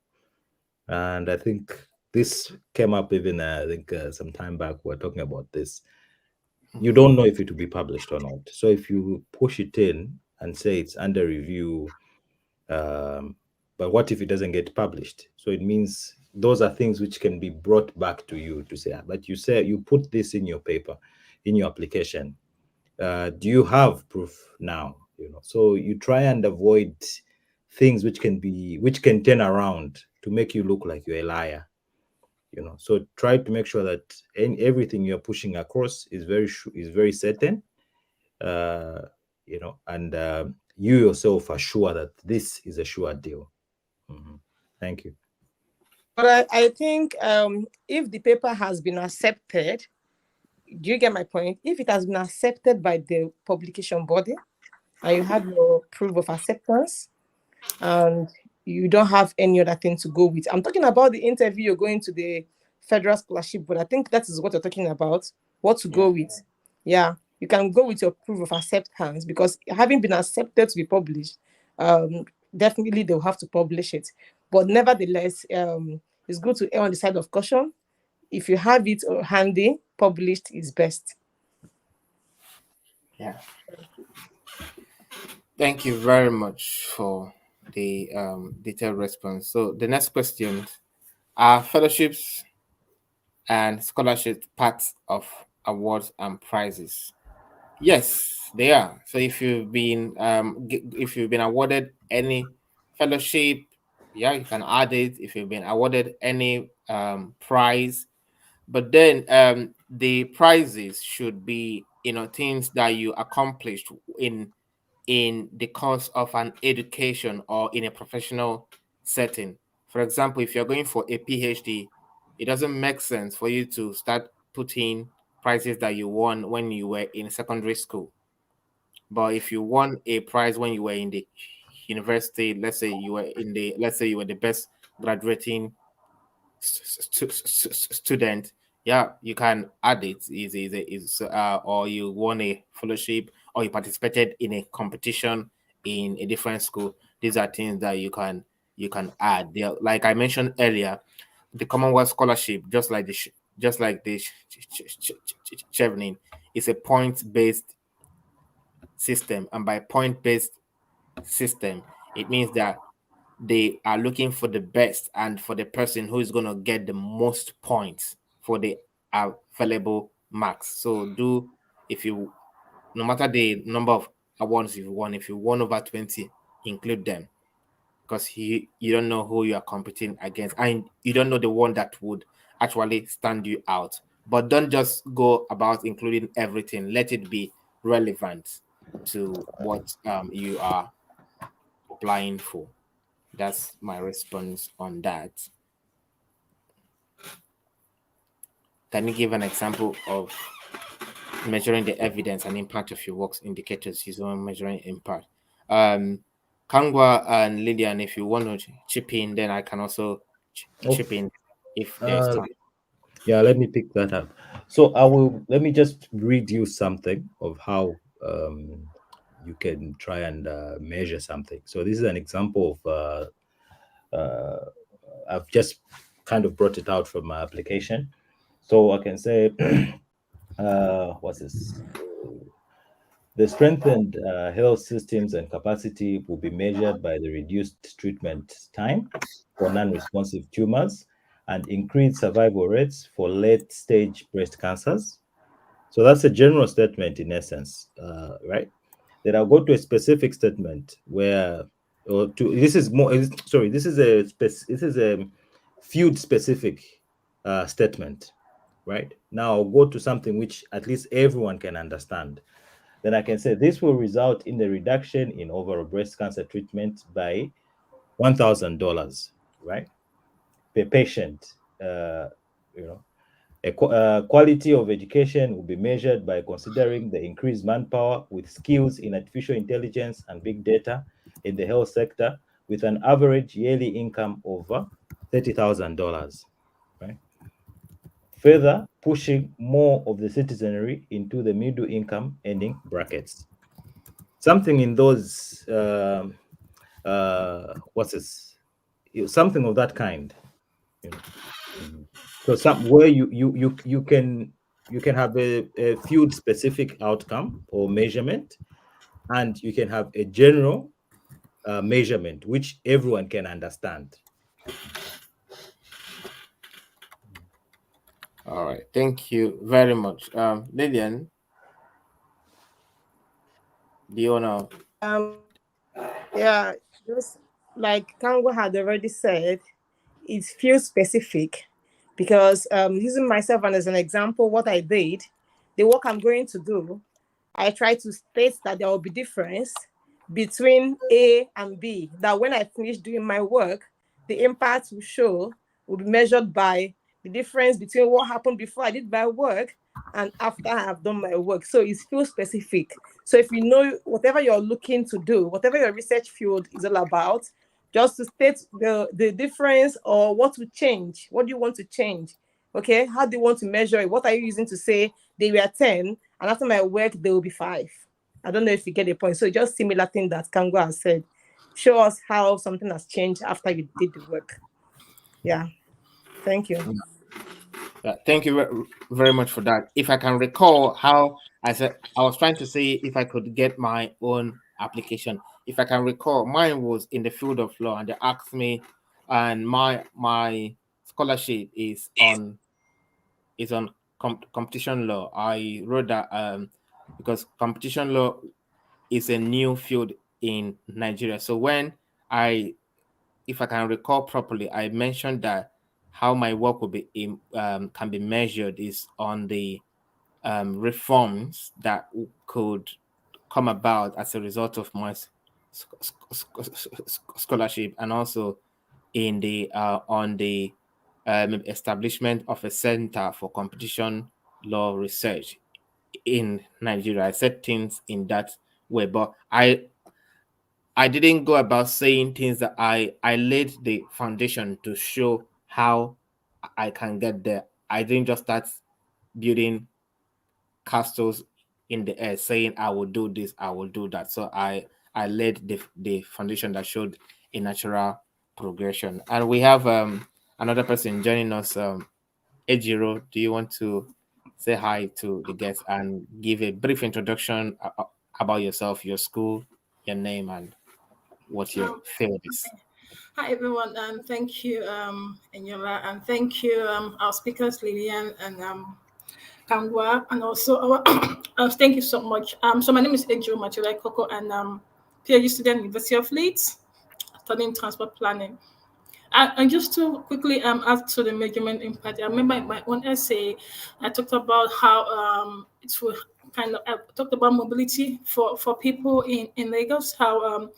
And I think this came up even, some time back, we were talking about this. You don't know if it will be published or not. So if you push it in and say it's under review, but what if it doesn't get published? So it means those are things which can be brought back to you to say, but you say you put this in your paper, in your application. Do you have proof now? So you try and avoid things which can turn around to make you look like you're a liar. So try to make sure that everything you're pushing across is very certain. And you yourself are sure that this is a sure deal. Thank you. But I think if the paper has been accepted, do you get my point? If it has been accepted by the publication body and you have your proof of acceptance and you don't have any other thing to go with. I'm talking about the interview you're going to the Federal Scholarship Board. I think that is what you're talking about, what to go with. Yeah, you can go with your proof of acceptance, because having been accepted to be published, definitely they'll have to publish it. But nevertheless, it's good to err on the side of caution. If you have it handy, published is best. Yeah. Thank you very much for the detailed response. So the next question: are fellowships and scholarships parts of awards and prizes? Yes, they are. So if you've been awarded any fellowship, yeah, you can add it. If you've been awarded any prize, but then the prizes should be things that you accomplished in the course of an education or in a professional setting. For example, if you're going for a PhD, it doesn't make sense for you to start putting prizes that you won when you were in secondary school. But if you won a prize when you were in the university, let's say you were the best graduating student, yeah, you can add it. Or you won a fellowship, or you participated in a competition in a different school. These are things that you can add. Like I mentioned earlier, the Commonwealth scholarship, just like the Chevening, is a point-based system, and by point-based system, it means that they are looking for the best and for the person who is going to get the most points for the available marks. So if you, no matter the number of awards you've won, if you won over 20, include them, because you don't know who you are competing against, and you don't know the one that would actually stand you out. But don't just go about including everything. Let it be relevant to what you are applying for. That's my response on that. Can you give an example of measuring the evidence and impact of your work's indicators using measuring impact? Kangwa and Lydian, if you want to chip in, then I can also chip in if there's time. Yeah, let me pick that up. So let me just read you something of how you can try and measure something. So this is an example of I've just kind of brought it out from my application. So I can say, what's this? The strengthened health systems and capacity will be measured by the reduced treatment time for non-responsive tumors and increased survival rates for late-stage breast cancers. So that's a general statement in essence, right? Then I'll go to a specific statement where, this is a field-specific statement, right? Now I'll go to something which at least everyone can understand. Then I can say this will result in a reduction in overall breast cancer treatment by $1,000, right, per patient. Quality of education will be measured by considering the increased manpower with skills in artificial intelligence and big data in the health sector, with an average yearly income over $30,000, right? Further pushing more of the citizenry into the middle income earning brackets. Something in those, what's this? Something of that kind. You know. So somewhere you can have a field specific outcome or measurement, and you can have a general measurement which everyone can understand. All right, thank you very much. Lillian, do you wanna? Yeah, just like Kango had already said, it's field specific because using myself and as an example, what I did, the work I'm going to do, I try to state that there will be difference between A and B. That when I finish doing my work, the impact will be measured by the difference between what happened before I did my work and after I have done my work. So it's field specific. So if you know whatever you're looking to do, whatever your research field is all about, just to state the difference or what to change. What do you want to change? Okay, how do you want to measure it? What are you using to say they were 10 and after my work they will be 5? I don't know if you get the point. So just similar thing that Kango has said. Show us how something has changed after you did the work. Yeah. Thank you. Thank you very much for that. If I can recall how I said, I was trying to see if I could get my own application. If I can recall, mine was in the field of law, and they asked me, and my scholarship is on competition law. I wrote that because competition law is a new field in Nigeria. So if I can recall properly, I mentioned that how my work will be can be measured is on the reforms that could come about as a result of my scholarship, and also on the establishment of a center for competition law research in Nigeria. I said things in that way, but I didn't go about saying things that I laid the foundation to show how I can get there. I didn't just start building castles in the air saying I will do this, I will do that. So I laid the foundation that showed a natural progression. And we have another person joining us, Ejiro. Do you want to say hi to the guests and give a brief introduction about yourself, your school, your name, and what your field is? Hi everyone, thank you, Enyola, and thank you, our speakers, Lillian and Kangwa, and also our thank you so much. So my name is Ejo Machulai Koko, and PhD student, University of Leeds, studying transport planning. And just to quickly add to the measurement impact, I remember in my own essay, I talked about how it will I talked about mobility for people in Lagos, how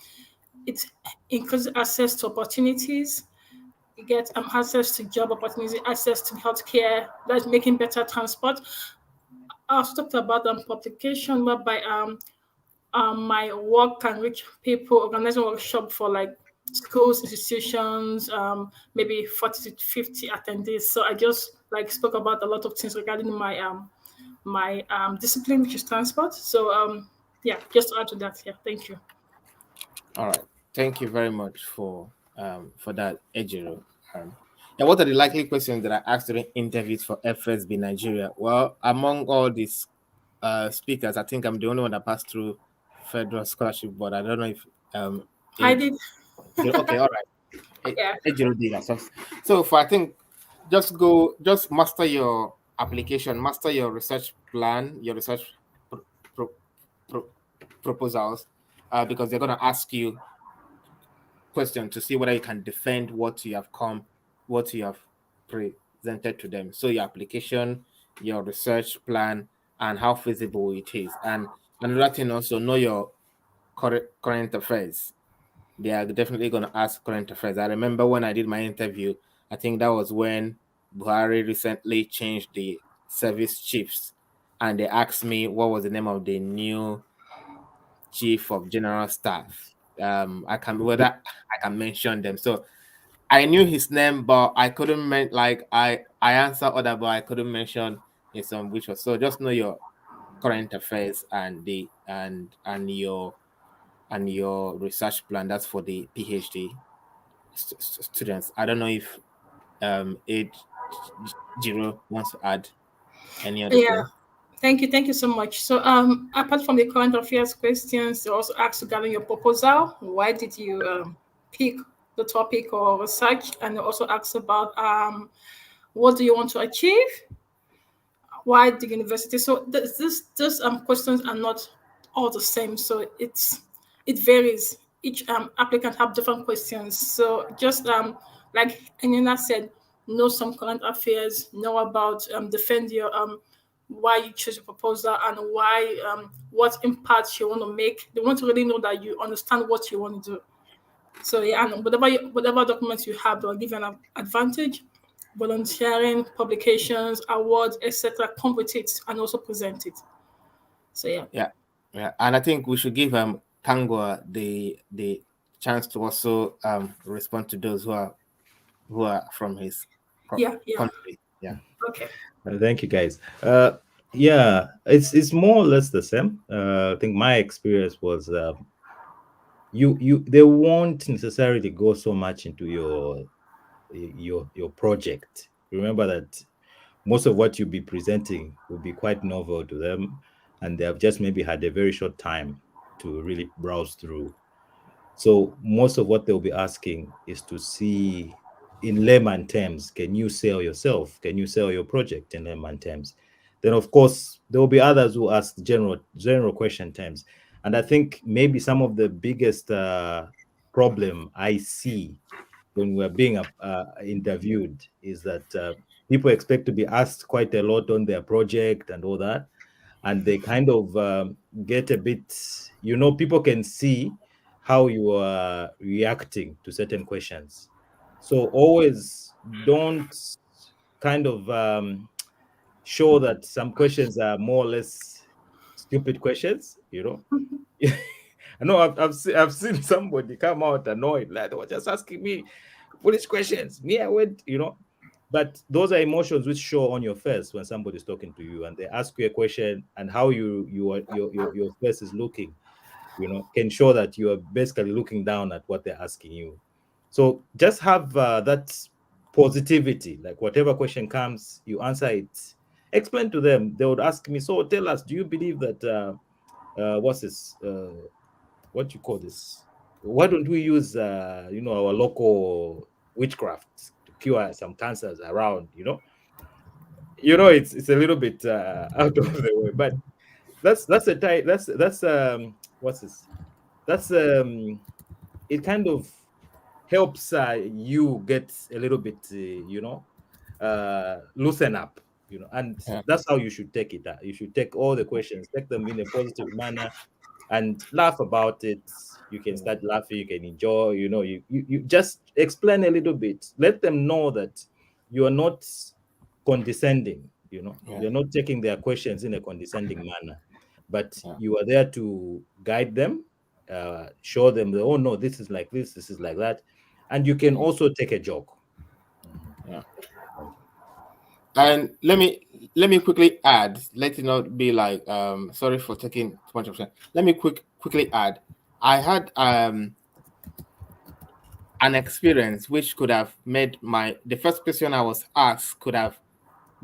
it increases access to opportunities. You get access to job opportunities, access to healthcare, that's making better transport. I also talked about publication whereby my work can reach people, organizing workshop for like schools, institutions, maybe 40 to 50 attendees. So I just like spoke about a lot of things regarding my discipline, which is transport. So yeah, just to add to that. Yeah, thank you. All right. Thank you very much for that, Ejiro. Yeah, what are the likely questions that I asked during interviews for FSB Nigeria? Well, among all these speakers, I think I'm the only one that passed through federal scholarship board. I don't know if I did. Okay, all right. Yeah. Ejiro did that. So I think just master your application, master your research plan, your research proposals, because they're going to ask you question to see whether you can defend what you have presented to them. So your application, your research plan, and how feasible it is. And another thing also, know your current affairs. They are definitely going to ask current affairs. I remember when I did my interview, I think that was when Buhari recently changed the service chiefs, and they asked me what was the name of the new chief of general staff. I can mention them. So I knew his name, but I couldn't I answered other, but I couldn't mention his own, which was so. Just know your current affairs and your research plan. That's for the PhD students. I don't know if Jiro wants to add any other Yeah. thing. Thank you so much. So apart from the current affairs questions, they also asked regarding your proposal. Why did you pick the topic or research? And they also asked about what do you want to achieve? Why the university? So these questions are not all the same. So it varies. Each applicant have different questions. So just like Anina said, know some current affairs, know about defend your why you choose a proposal and why what impact you want to make. They want to really know that you understand what you want to do. So yeah, and whatever documents you have, they'll give you an advantage. Volunteering, publications, awards, etc. Come with it and also present it. So yeah. Yeah, and I think we should give Kangwa the chance to also respond to those who are from his country. Yeah. Okay. Thank you, guys. Yeah, it's more or less the same. I think my experience was they won't necessarily go so much into your project. Remember that most of what you'll be presenting will be quite novel to them, and they have just maybe had a very short time to really browse through. So most of what they'll be asking is to see in layman terms, can you sell yourself? Can you sell your project in layman terms? Then of course there will be others who ask general question terms. And I think maybe some of the biggest problem I see when we're being interviewed is that people expect to be asked quite a lot on their project and all that. And they kind of get a bit, people can see how you are reacting to certain questions. So always don't kind of show that some questions are more or less stupid questions, you know. I know I've seen somebody come out annoyed, like they were just asking me foolish questions. Me, I went, you know. But those are emotions which show on your face when somebody's talking to you and they ask you a question, and how your face is looking, you know, can show that you are basically looking down at what they're asking you. So just have that positivity, like whatever question comes, you answer it. Explain to them. They would ask me, so tell us, do you believe that what's this? What you call this? Why don't we use you know, our local witchcraft to cure some cancers around? You know, it's a little bit out of the way, but that's a type. That's what's this? That's it kind of helps you get a little bit, you know, loosen up, you know, and Yeah. that's how you should take it. You should take all the questions, take them in a positive manner, and laugh about it. You can start laughing, you can enjoy, you know, you just explain a little bit. Let them know that you are not condescending, you know, Yeah. you're not taking their questions in a condescending manner, but Yeah. you are there to guide them, show them that, oh no, this is like this is like that. And you can also take a joke. Yeah. Thank you. And let me quickly add, let it not be like sorry for taking too much of time. Let me quickly add. I had an experience which could have made the first question I was asked could have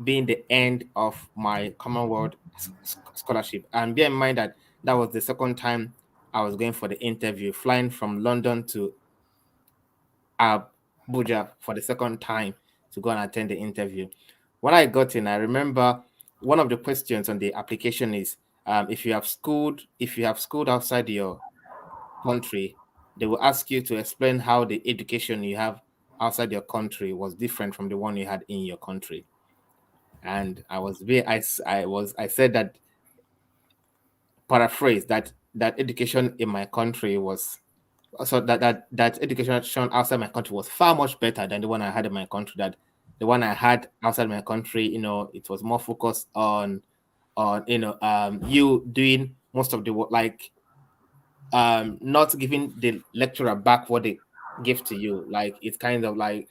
been the end of my Commonwealth scholarship. And bear in mind that that was the second time I was going for the interview, flying from London to Abuja for the second time to go and attend the interview. When I got in, I remember one of the questions on the application is if you have schooled outside your country, they will ask you to explain how the education you have outside your country was different from the one you had in your country. And I said that, paraphrase, that education in my country was, so that education shown outside my country was far much better than the one I had in my country. That the one I had outside my country, you know, it was more focused on you know, you doing most of the work, like not giving the lecturer back what they give to you. Like it's kind of like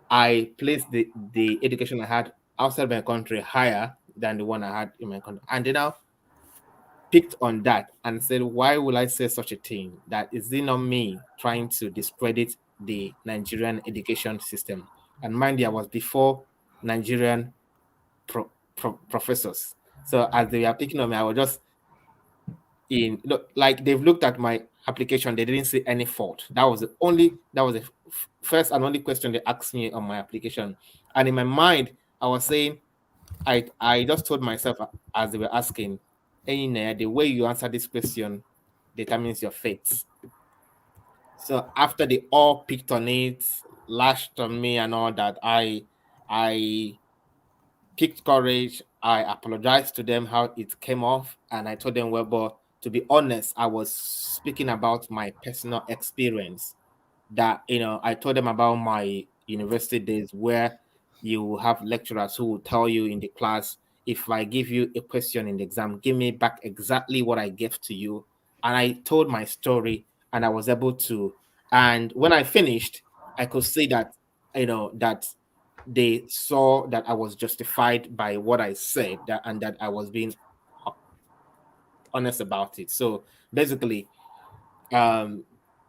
I placed the education I had outside my country higher than the one I had in my country, and they now picked on that and said, why will I say such a thing? That is it not me trying to discredit the Nigerian education system? And mind you, I was before Nigerian professors. So as they were picking on me, I was just like they've looked at my application, they didn't see any fault. That was the first and only question they asked me on my application. And in my mind, I was saying, I just told myself as they were asking, the way you answer this question determines your fate. So after they all picked on it, lashed on me and all that, I picked courage. I apologized to them how it came off, and I told them, well, but to be honest, I was speaking about my personal experience. That, you know, I told them about my university days where you have lecturers who will tell you in the class, if I give you a question in the exam, give me back exactly what I gave to you. And I told my story, and I was able to. And when I finished, I could see that, you know, that they saw that I was justified by what I said, and that I was being honest about it. So basically,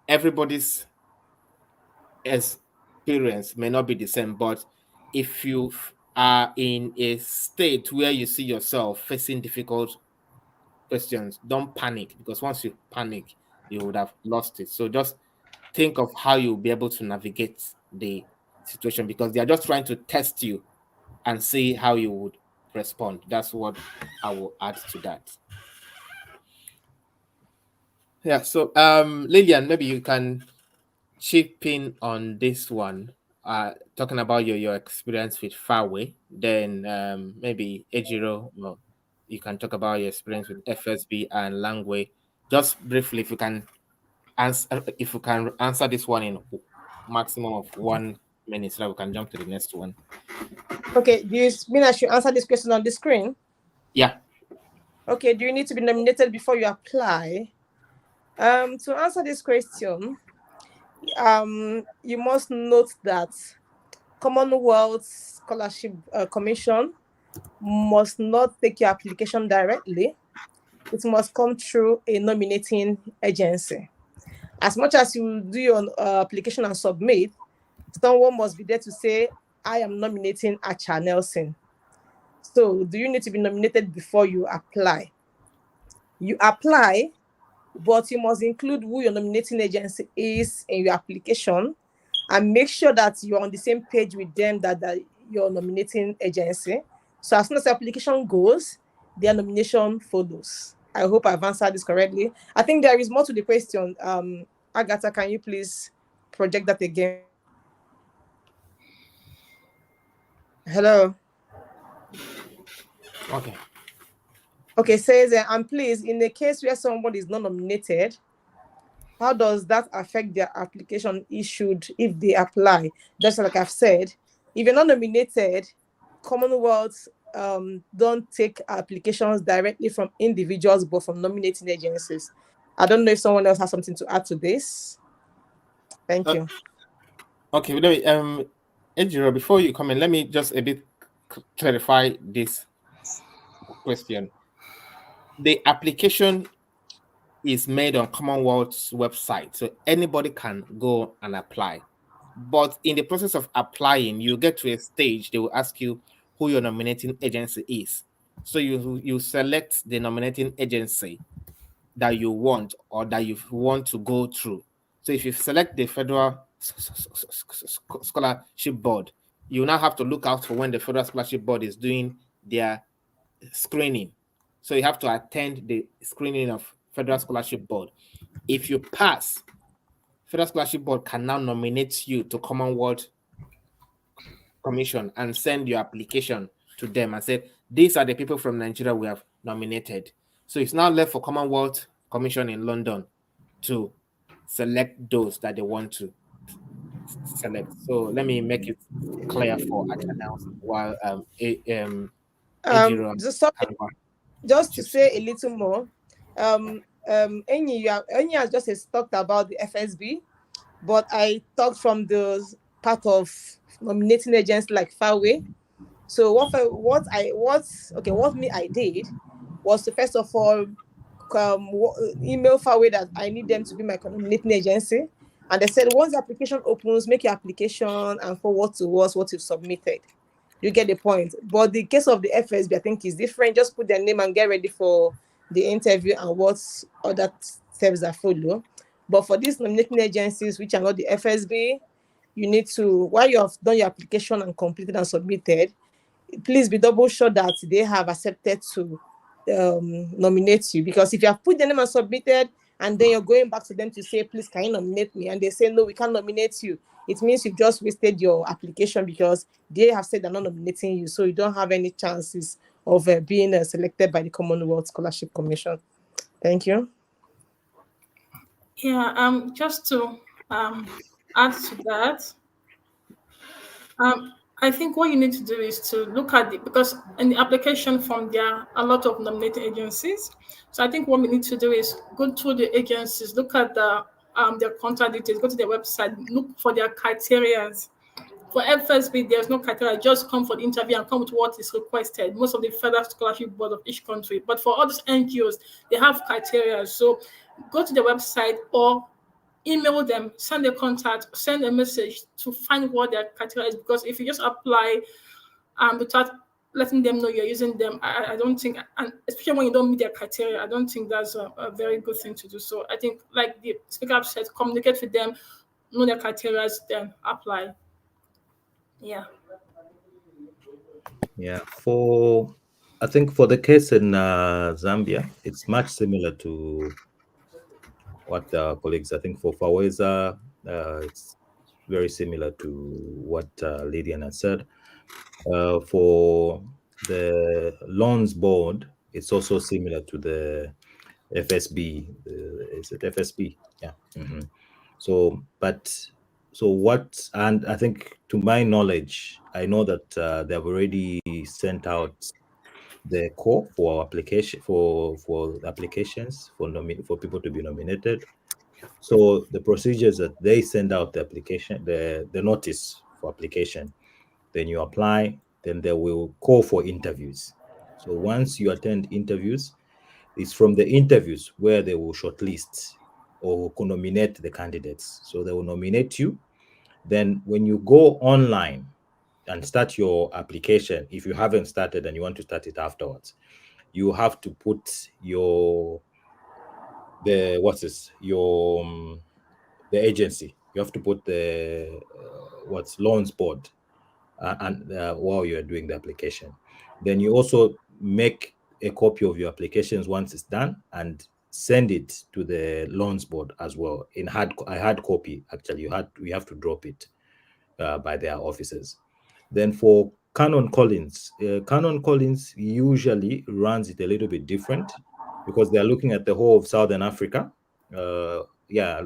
everybody's experience may not be the same, but if you are in a state where you see yourself facing difficult questions, don't panic, because once you panic, you would have lost it. So just think of how you'll be able to navigate the situation, because they are just trying to test you and see how you would respond. That's what I will add to that. Yeah. So Lillian, maybe you can chip in on this one, talking about your experience with Fairway. Then maybe Ejiro, well, you can talk about your experience with FSB and Langway. Just briefly, if you can answer this one in maximum of 1 minutes so that we can jump to the next one. Okay, do you mean I should answer this question on the screen? Yeah. Okay, do you need to be nominated before you apply? To answer this question, you must note that Commonwealth Scholarship Commission must not take your application directly. It must come through a nominating agency. As much as you do your application and submit, someone must be there to say, I am nominating Acha Nelson. So do you need to be nominated before you apply? You apply, but you must include who your nominating agency is in your application and make sure that you're on the same page with them that your nominating agency. So as soon as the application goes, their nomination follows. I hope I've answered this correctly. I think there is more to the question. Agatha, can you please project that again? Hello. Okay. Okay, says, and please, in the case where somebody is not nominated, how does that affect their application issued if they apply? Just like I've said, if you're not nominated, Commonwealth don't take applications directly from individuals, but from nominating agencies. I don't know if someone else has something to add to this. Thank you. Okay, Ejiro, before you come in, let me just a bit clarify this question. The application is made on Commonwealth's website, so anybody can go and apply. But in the process of applying, you get to a stage, they will ask you who your nominating agency is. So you select the nominating agency that you want or that you want to go through. So if you select the Federal Scholarship Board, you now have to look out for when the Federal Scholarship Board is doing their screening. So you have to attend the screening of Federal Scholarship Board. If you pass, Federal Scholarship Board can now nominate you to Commonwealth Commission and send your application to them and say, these are the people from Nigeria we have nominated. So it's now left for Commonwealth Commission in London to select those that they want to select. So let me make it clear for Achanel while just to say a little more, Enyi has just talked about the FSB, but I talked from the part of nominating agents like Fairway. So what I did was to first of all email Fairway that I need them to be my nominating agency, and they said once the application opens, make your application and forward to us what you've submitted. You get the point. But the case of the FSB, I think, is different. Just put their name and get ready for the interview and what other steps that follow. But for these nominating agencies, which are not the FSB, you need to, while you have done your application and completed and submitted, please be double sure that they have accepted to nominate you. Because if you have put the name and submitted, and then you're going back to them to say, please, can you nominate me? And they say, no, we can't nominate you. It means you've just wasted your application because they have said they're not nominating you. So you don't have any chances of being selected by the Commonwealth Scholarship Commission. Thank you. Yeah, just to add to that, I think what you need to do is to look at because in the application form, there are a lot of nominating agencies. So I think what we need to do is go through the agencies, look at their contact details, go to their website, look for their criteria. For FSB, there's no criteria, just come for the interview and come with what is requested. Most of the Federal Scholarship Board of each country. But for all these NGOs, they have criteria. So go to the website or email them, send a contact, send a message to find what their criteria is. Because if you just apply without letting them know you're using them, I don't think, and especially when you don't meet their criteria, I don't think that's a very good thing to do. So I think, like the speaker said, communicate with them, know their criteria, then apply. Yeah. Yeah. I think for the case in Zambia, it's much similar to what colleagues, I think for Faweza, it's very similar to what Lydian has said. For the loans board, it's also similar to the FSB. Is it FSB? Yeah. Mm-hmm. So, but and I think to my knowledge, I know that they have already sent out the call for application for applications for people to be nominated. So the procedures that they send out the application, the notice for application, then you apply, then they will call for interviews. So once you attend interviews, it's from the interviews where they will shortlist or nominate the candidates. So they will nominate you. Then when you go online and start your application, if you haven't started and you want to start it afterwards, you have to put the agency. You have to put the loans board and while you're doing the application. Then you also make a copy of your applications once it's done and send it to the loans board as well in hard copy. Actually, we have to drop it by their offices. Then for Canon Collins usually runs it a little bit different because they are looking at the whole of Southern Africa. The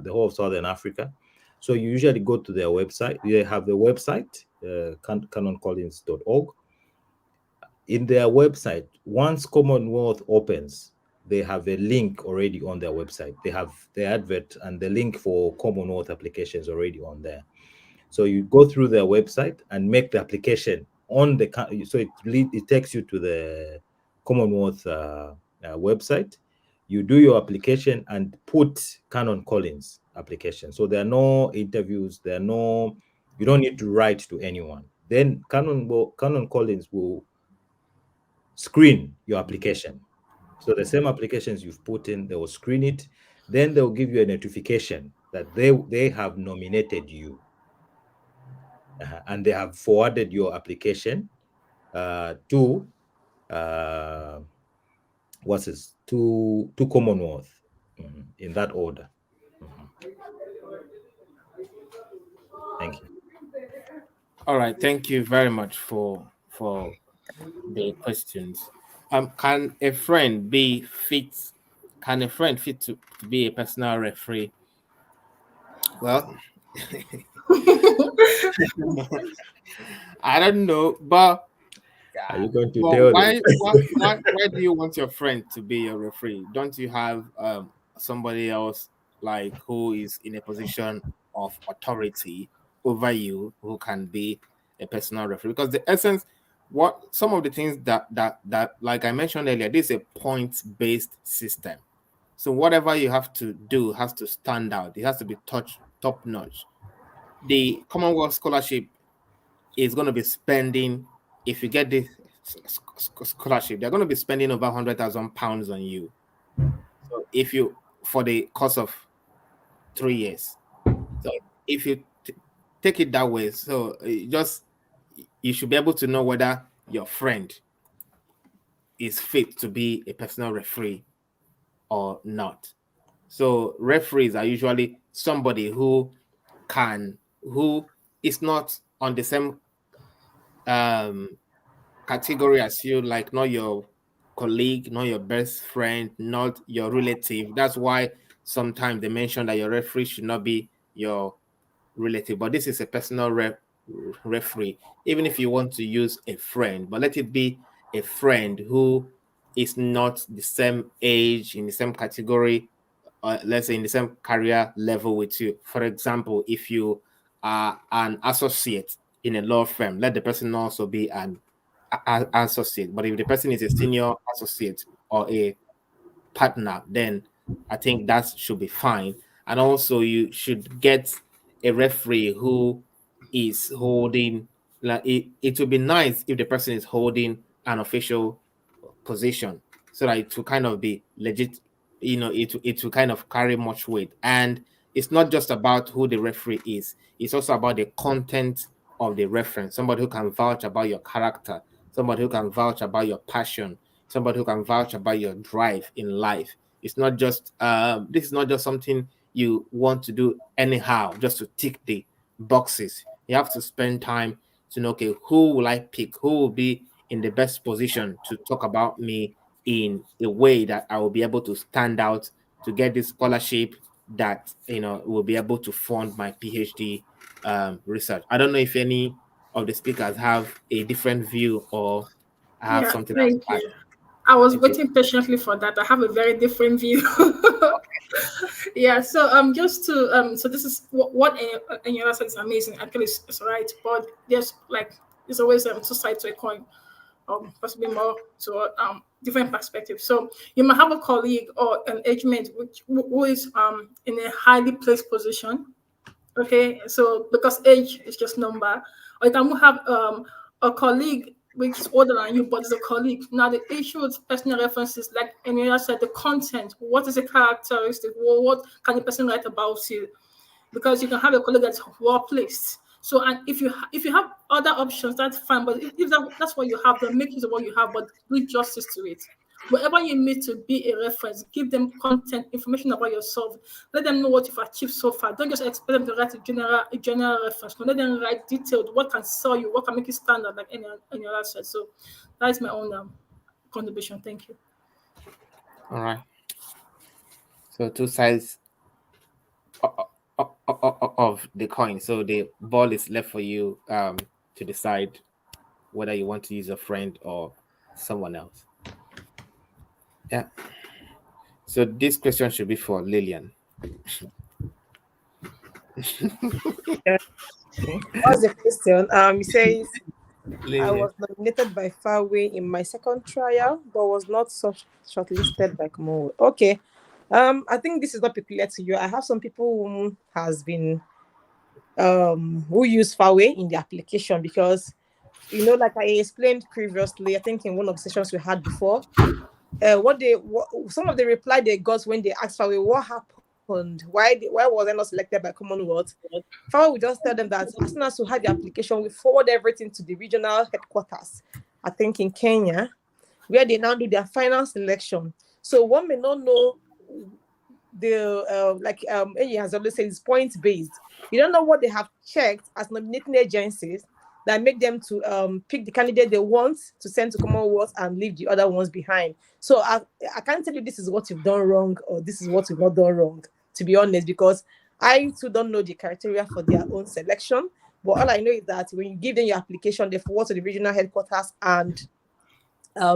whole of Southern Africa. So you usually go to their website. They have the website, canoncollins.org. In their website, once Commonwealth opens, they have a link already on their website. They have the advert and the link for Commonwealth applications already on there. So you go through their website and make the application on the, so it takes you to the Commonwealth website. You do your application and put Canon Collins application. So there are no interviews, you don't need to write to anyone. Then Canon Collins will screen your application. So the same applications you've put in, they will screen it. Then they'll give you a notification that they have nominated you. And they have forwarded your application to Commonwealth in that order. Thank you. All right, thank you very much for the questions. Can a friend fit to be a personal referee? Well, I don't know, but are you going to tell why do you want your friend to be your referee? Don't you have somebody else like who is in a position of authority over you who can be a personal referee? Because the essence, some of the things that like I mentioned earlier, this is a points-based system. So whatever you have to do has to stand out. It has to be top notch. The Commonwealth scholarship is going to be spending, if you get this scholarship, they're going to be spending over £100,000 on you. So if you, for the course of 3 years. So if you take it that way, so you should be able to know whether your friend is fit to be a personal referee or not. So referees are usually somebody who is not on the same category as you, like not your colleague, not your best friend, not your relative. That's why sometimes they mention that your referee should not be your relative, but this is a personal referee. Even if you want to use a friend, but let it be a friend who is not the same age, in the same category, let's say in the same career level with you. For example, if you are an associate in a law firm, let the person also be an associate. But if the person is a senior associate or a partner, then I think that should be fine. And also you should get a referee who is holding, like it would be nice if the person is holding an official position so that it will kind of be legit, it will kind of carry much weight. And it's not just about who the referee is, it's also about the content of the reference. Somebody who can vouch about your character, somebody who can vouch about your passion, somebody who can vouch about your drive in life. It's not just this is not just something you want to do anyhow just to tick the boxes. You have to spend time to know, okay, who will I pick, who will be in the best position to talk about me in a way that I will be able to stand out to get this scholarship that will be able to fund my PhD research. I don't know if any of the speakers have a different view or have Yeah, something else thank to add. you. I was Thank you. waiting patiently for that. I have a very different view. Yeah, so just to so this is what Enyola said is amazing. Actually, it's right, but there's always two sides to a coin, possibly more to different perspectives. So you might have a colleague or an age mate who is in a highly placed position. Okay, so because age is just number, or you can have a colleague which is older than you, but is a colleague. Now the issue with personal references, like Emilia said, the content. What is the characteristic? What can the person write about you? Because you can have a colleague that's well placed. So, and if you have other options, that's fine. But if that's what you have, then make use of what you have, but do justice to it. Wherever you need to be a reference, give them content, information about yourself. Let them know what you've achieved so far. Don't just expect them to write a general reference. No, let them write detailed. What can sell you? What can make you stand out, like any other said. So that is my own contribution. Thank you. All right. So two sides of the coin. So the ball is left for you to decide whether you want to use a friend or someone else. Yeah. So this question should be for Lillian. What's the question? He says, Lillian. I was nominated by Fairway in my second trial, but was not shortlisted by Commonwealth. Okay. I think this is not peculiar to you. I have some people who has been who use Fairway in the application because, like I explained previously, I think in one of the sessions we had before, some of the reply they got when they asked Fairway what happened, why was I not selected by Commonwealth? Fairway would just tell them that as soon as you have the application, we forward everything to the regional headquarters, I think in Kenya, where they now do their final selection. So one may not know the Enyi has always said, it's point-based. You don't know what they have checked as nominating agencies that make them to pick the candidate they want to send to Commonwealth and leave the other ones behind. So I can't tell you this is what you've done wrong or this is what you've not done wrong, to be honest, because I too don't know the criteria for their own selection. But all I know is that when you give them your application, they forward to the regional headquarters and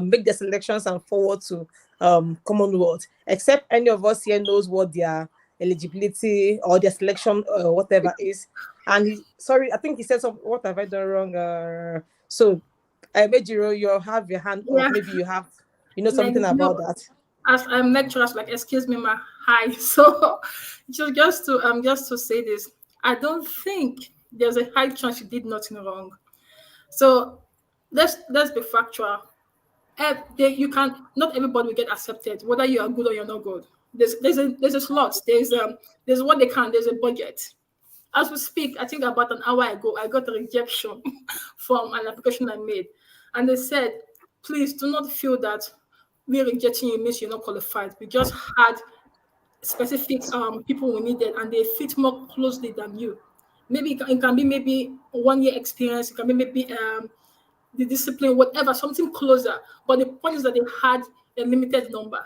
make the selections and forward to Commonwealth, except any of us here knows what their eligibility or their selection or whatever is. And I think he said what have I done wrong? So Mejiro, you have your hand up. Maybe you have something about that. As I'm lecturers, like excuse me, my hi. So just to say this, I don't think there's a high chance you did nothing wrong. So let's be factual. You can not everybody will get accepted, whether you are good or you're not good. There's a slot. There's what they can. There's a budget. As we speak, I think about an hour ago, I got a rejection from an application I made, and they said, "Please do not feel that we're rejecting you means you're not qualified. We just had specific people we needed, and they fit more closely than you. Maybe it can be maybe 1 year experience. It can be maybe the discipline, whatever, something closer. But the point is that they had a limited number.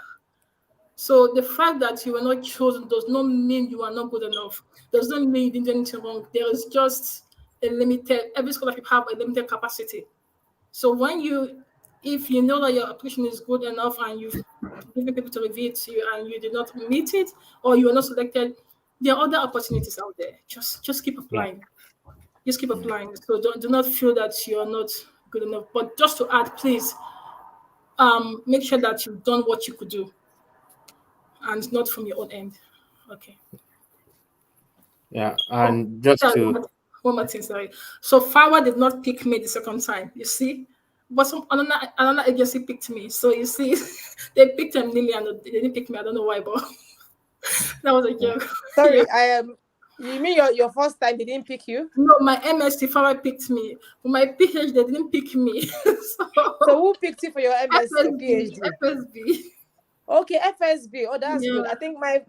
So the fact that you were not chosen does not mean you are not good enough. Does not mean you didn't do anything wrong. There is just every scholarship have a limited capacity. So if you know that your application is good enough and you've given people to review it to you and you did not meet it or you are not selected, there are other opportunities out there. Just keep applying. Yeah. Just keep applying. So do not feel that you are not good enough. But just to add, please make sure that you've done what you could do and not from your own end. Okay. Yeah, and just to one more thing, sorry. So Fawa did not pick me the second time, you see, but another agency picked me. So you see, they picked Lillian, they didn't pick me. I don't know why, but that was a joke. Sorry, yeah. You mean your first time they didn't pick you? No, my MSc Fawa picked me. For my PhD, they didn't pick me. So who picked you for your MSc PhD? FSB. Okay, FSB. Oh, that's good. I think my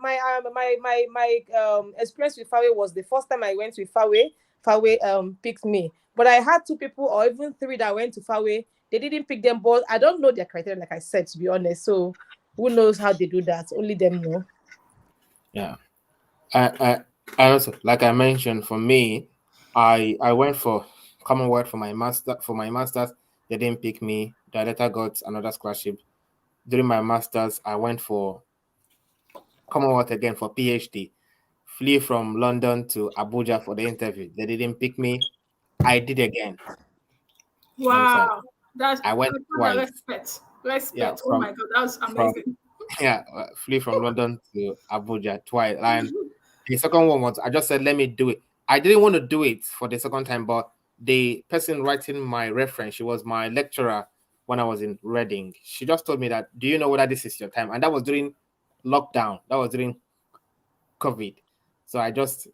experience with Fawe was the first time I went with Fawe. Fawe picked me, but I had 2 people or even 3 that went to Fawe. They didn't pick them, but I don't know their criteria, like I said, to be honest. So who knows how they do that? Only them know. Yeah, I also, like I mentioned, for me, I went for Commonwealth for my masters. They didn't pick me. I later got another scholarship. During my masters, I went for Commonwealth again for PhD. Flew from London to Abuja for the interview. They didn't pick me. I did again. You understand? Wow. That's I went twice. respect. Yeah, Respect. Oh my God, that's from amazing. yeah, flew from London to Abuja twice. And the second one was I just said, let me do it. I didn't want to do it for the second time, but the person writing my reference, she was my lecturer when I was in Reading. She just told me that, do you know whether this is your time? And that was during lockdown. That was during COVID. So I just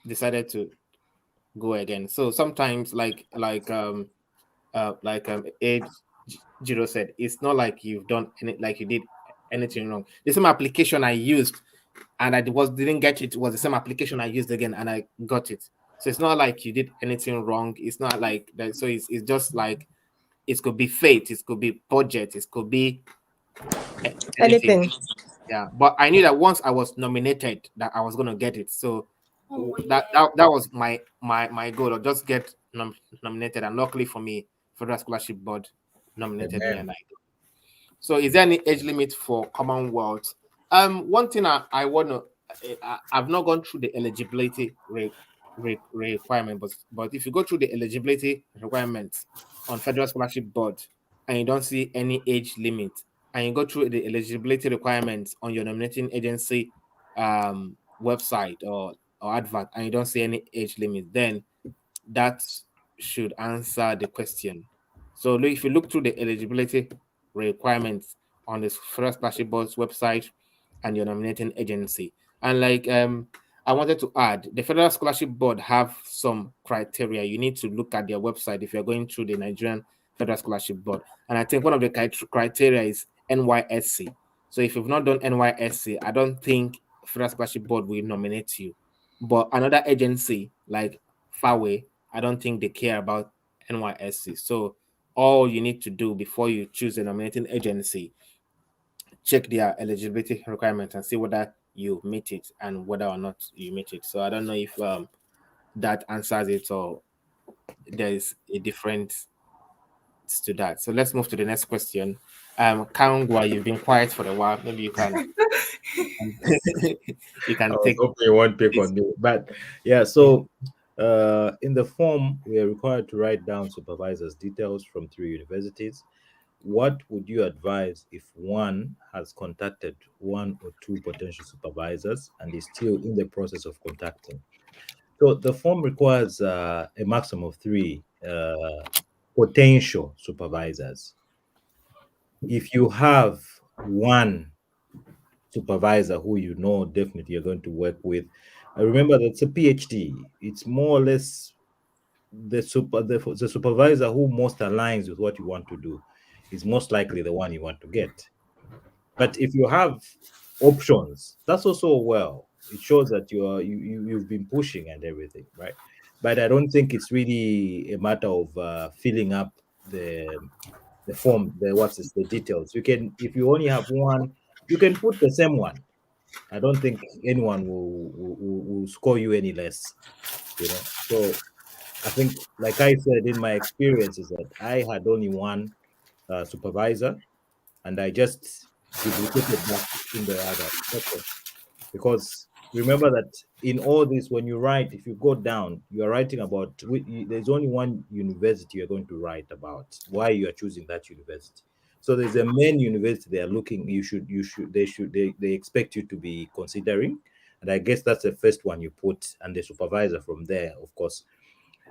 decided to go again. So sometimes Age Jiro said, it's not like you've done any like you did anything wrong. The same application I used and didn't get it was the same application I used again and I got it. So it's not like you did anything wrong. It's not like that. So it's just like it could be fate, it could be budget, it could be anything. Anything. Yeah. But I knew that once I was nominated that I was gonna get it. So Oh, that, yeah. that was my goal, or just get nominated. And luckily for me, Federal Scholarship Board nominated me Amen. and I did. So is there any age limit for Commonwealth? One thing I want to, I've not gone through the eligibility requirement, but if you go through the eligibility requirements on Federal Scholarship Board and you don't see any age limit, and you go through the eligibility requirements on your nominating agency website or advert, and you don't see any age limit, then that should answer the question. So if you look through the eligibility requirements on the Federal Scholarship Board's website and your nominating agency, and I wanted to add, the Federal Scholarship Board have some criteria. You need to look at their website if you're going through the Nigerian Federal Scholarship Board. And I think one of the criteria is NYSC. So if you've not done NYSC, I don't think Federal Scholarship Board will nominate you. But another agency like Fawe, I don't think they care about NYSC. So all you need to do before you choose a nominating agency, check their eligibility requirements and see whether you meet it and whether or not you meet it. So I don't know if that answers it or there is a difference to that. So let's move to the next question. Kangwa, you've been quiet for a while. Maybe you can you I can was take hoping you won't pick on me, but yeah. So, in the form, we are required to write down supervisors' details from 3 universities. What would you advise if one has contacted 1 or 2 potential supervisors and is still in the process of contacting? So the form requires a maximum of 3 potential supervisors. If you have one supervisor who you know definitely you're going to work with, I remember that's a PhD. It's more or less the supervisor who most aligns with what you want to do is most likely the one you want to get. But if you have options, that's also well. It shows that you've been pushing and everything, right? But I don't think it's really a matter of filling up the form, the details. You can, if you only have one, you can put the same one. I don't think anyone will score you any less, you know. So I think, like I said, in my experience, is that I had only one supervisor, and I just duplicated that in the other. Okay. Because remember that in all this, when you write, if you go down, you are writing about, there's only one university you're going to write about, why you are choosing that university. So there's a main university they are looking, they expect you to be considering. And I guess that's the first one you put, and the supervisor from there, of course.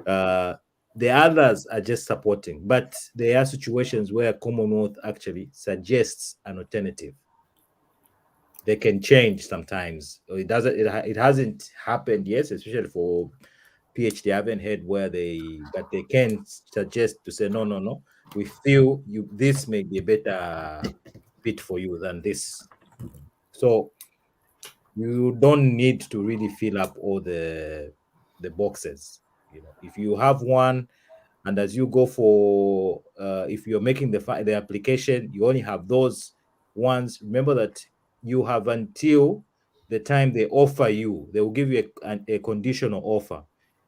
The others are just supporting, but there are situations where Commonwealth actually suggests an alternative. They can change sometimes. It doesn't. It hasn't happened yet, especially for PhD. I haven't heard where but they can suggest to say no, no, no. We feel this may be a better fit for you than this. So you don't need to really fill up all the boxes. You know, if you have one, and as you go for, if you're making the application, you only have those ones. Remember that you have until the time they offer you. They will give you a conditional offer.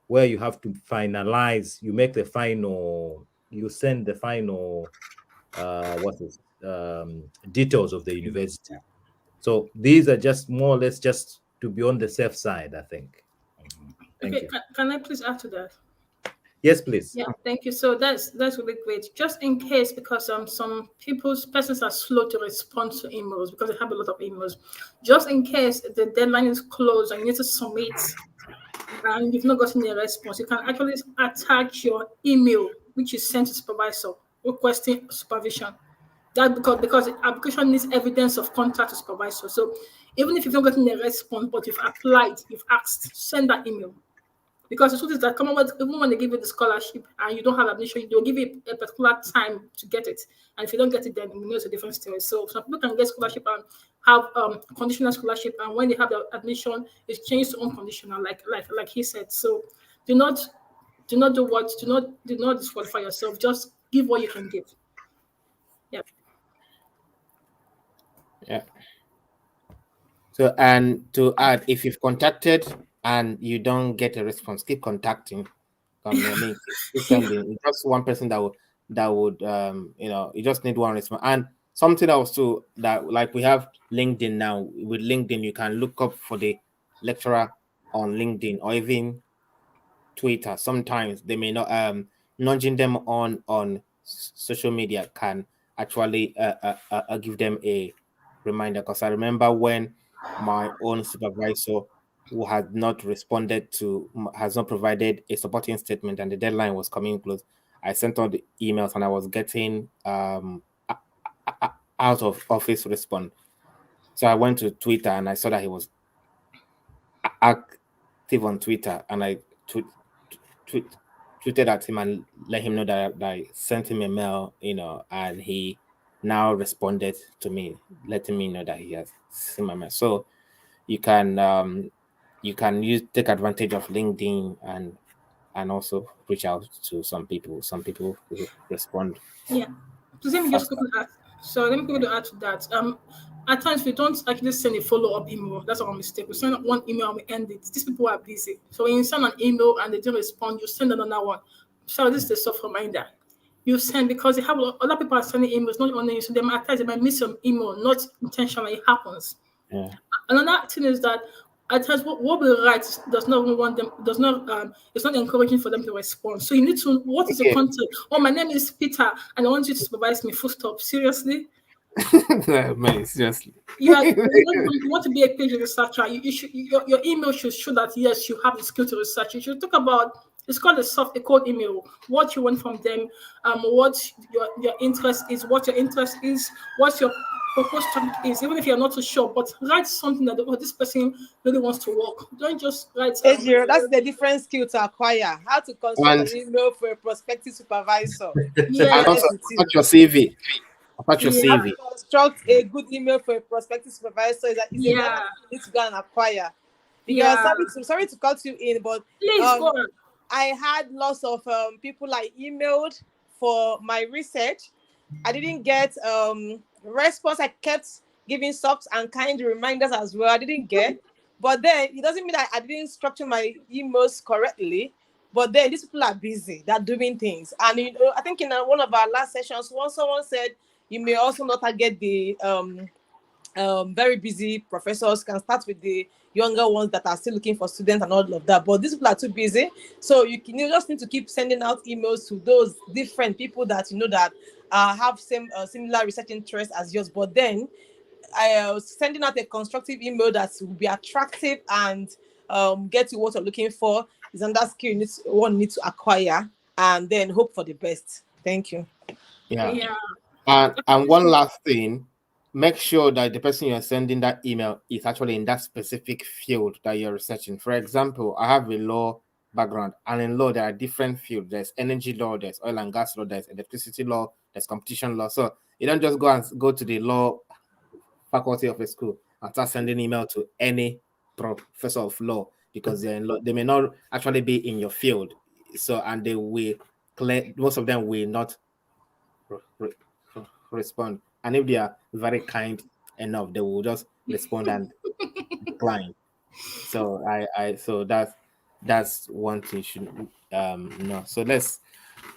where you have to finalize, you make the final, you send the final, details of the university. So these are just more or less just to be on the safe side, I think. Thank Okay, you. can I please add to that? Yes, please. Yeah, thank you. So that's really great. Just in case, because some persons are slow to respond to emails because they have a lot of emails. Just in case the deadline is closed and you need to submit and you've not gotten a response, you can actually attach your email, which is sent to supervisor requesting supervision. That because the application needs evidence of contact to supervisor. So even if you've not gotten a response, but you've applied, you've asked, send that email. Because the truth is that Commonwealth, even when they give you the scholarship and you don't have admission, they'll give you a particular time to get it. And if you don't get it, then you know it's a different story. So some people can get scholarship and have conditional scholarship, and when they have the admission, it's changed to unconditional, like he said. So do not disqualify yourself. Just give what you can give. Yeah. Yeah. So, and to add, if you've contacted and you don't get a response, keep contacting. I mean, keep sending. It's just one person that would you just need one response. And something else too, that like we have LinkedIn now. With LinkedIn, you can look up for the lecturer on LinkedIn or even Twitter. Sometimes they may not nudging them on social media can actually give them a reminder. Because I remember when my own supervisor, who had not responded to, has not provided a supporting statement, and the deadline was coming close, I sent all the emails and I was getting out of office response. So I went to Twitter and I saw that he was active on Twitter, and I tweeted at him and let him know that I sent him a mail, and he now responded to me, letting me know that he has seen my mail. So you can take advantage of LinkedIn and also reach out to some people. Some people will respond. Yeah. So let me just quickly add. So let me quickly add to that. At times we don't actually send a follow-up email. That's our mistake. We send one email and we end it. These people are busy. So when you send an email and they don't respond, you send another one. So this is a soft reminder. You send, because they have other people are sending emails, not only you. So they might miss some email, not intentionally. It happens. Yeah. Another thing is that at times what we write does not want them, it's not encouraging for them to respond. So you need to, what is the content? Oh, my name is Peter and I want you to supervise me, full stop. Seriously? Man, seriously. You want to be a page researcher. Your email should show that yes, you have the skill to research. You should talk about, it's called a cold email. What you want from them, what your interest is, what your proposed topic is. Even if you're not too sure, but write something that this person really wants to work. Don't just write. Ejiro, that's the different skill to acquire. How to construct an email for a prospective supervisor. Yeah. And also attach your CV. Attach your How CV. to construct a good email for a prospective supervisor is another skill you need to go and acquire. Because sorry to cut you in, but please go on. I had lots of people I emailed for my research. I didn't get response. I kept giving soft and kind reminders as well. I didn't get, but then it doesn't mean that I didn't structure my emails correctly. But then these people are busy. They're doing things, and I think in one of our last sessions, someone said you may also not target the very busy professors. Can start with the younger ones that are still looking for students and all of that, but these people are too busy, so you just need to keep sending out emails to those different people that that have similar research interests as yours. But then I was sending out a constructive email that will be attractive and get you what you're looking for is another skill one needs to acquire, and then hope for the best. Thank you. Yeah. And one last thing, make sure that the person you're sending that email is actually in that specific field that you're researching. For example, I have a law background, and in law there are different fields. There's energy law, there's oil and gas law, there's electricity law, there's competition law. So you don't just go to the law faculty of a school and start sending email to any professor of law, because they're in law. They may not actually be in your field. So, and they will most of them will not respond, and if they are very kind enough, they will just respond and decline. So so That's one thing you should know. So let's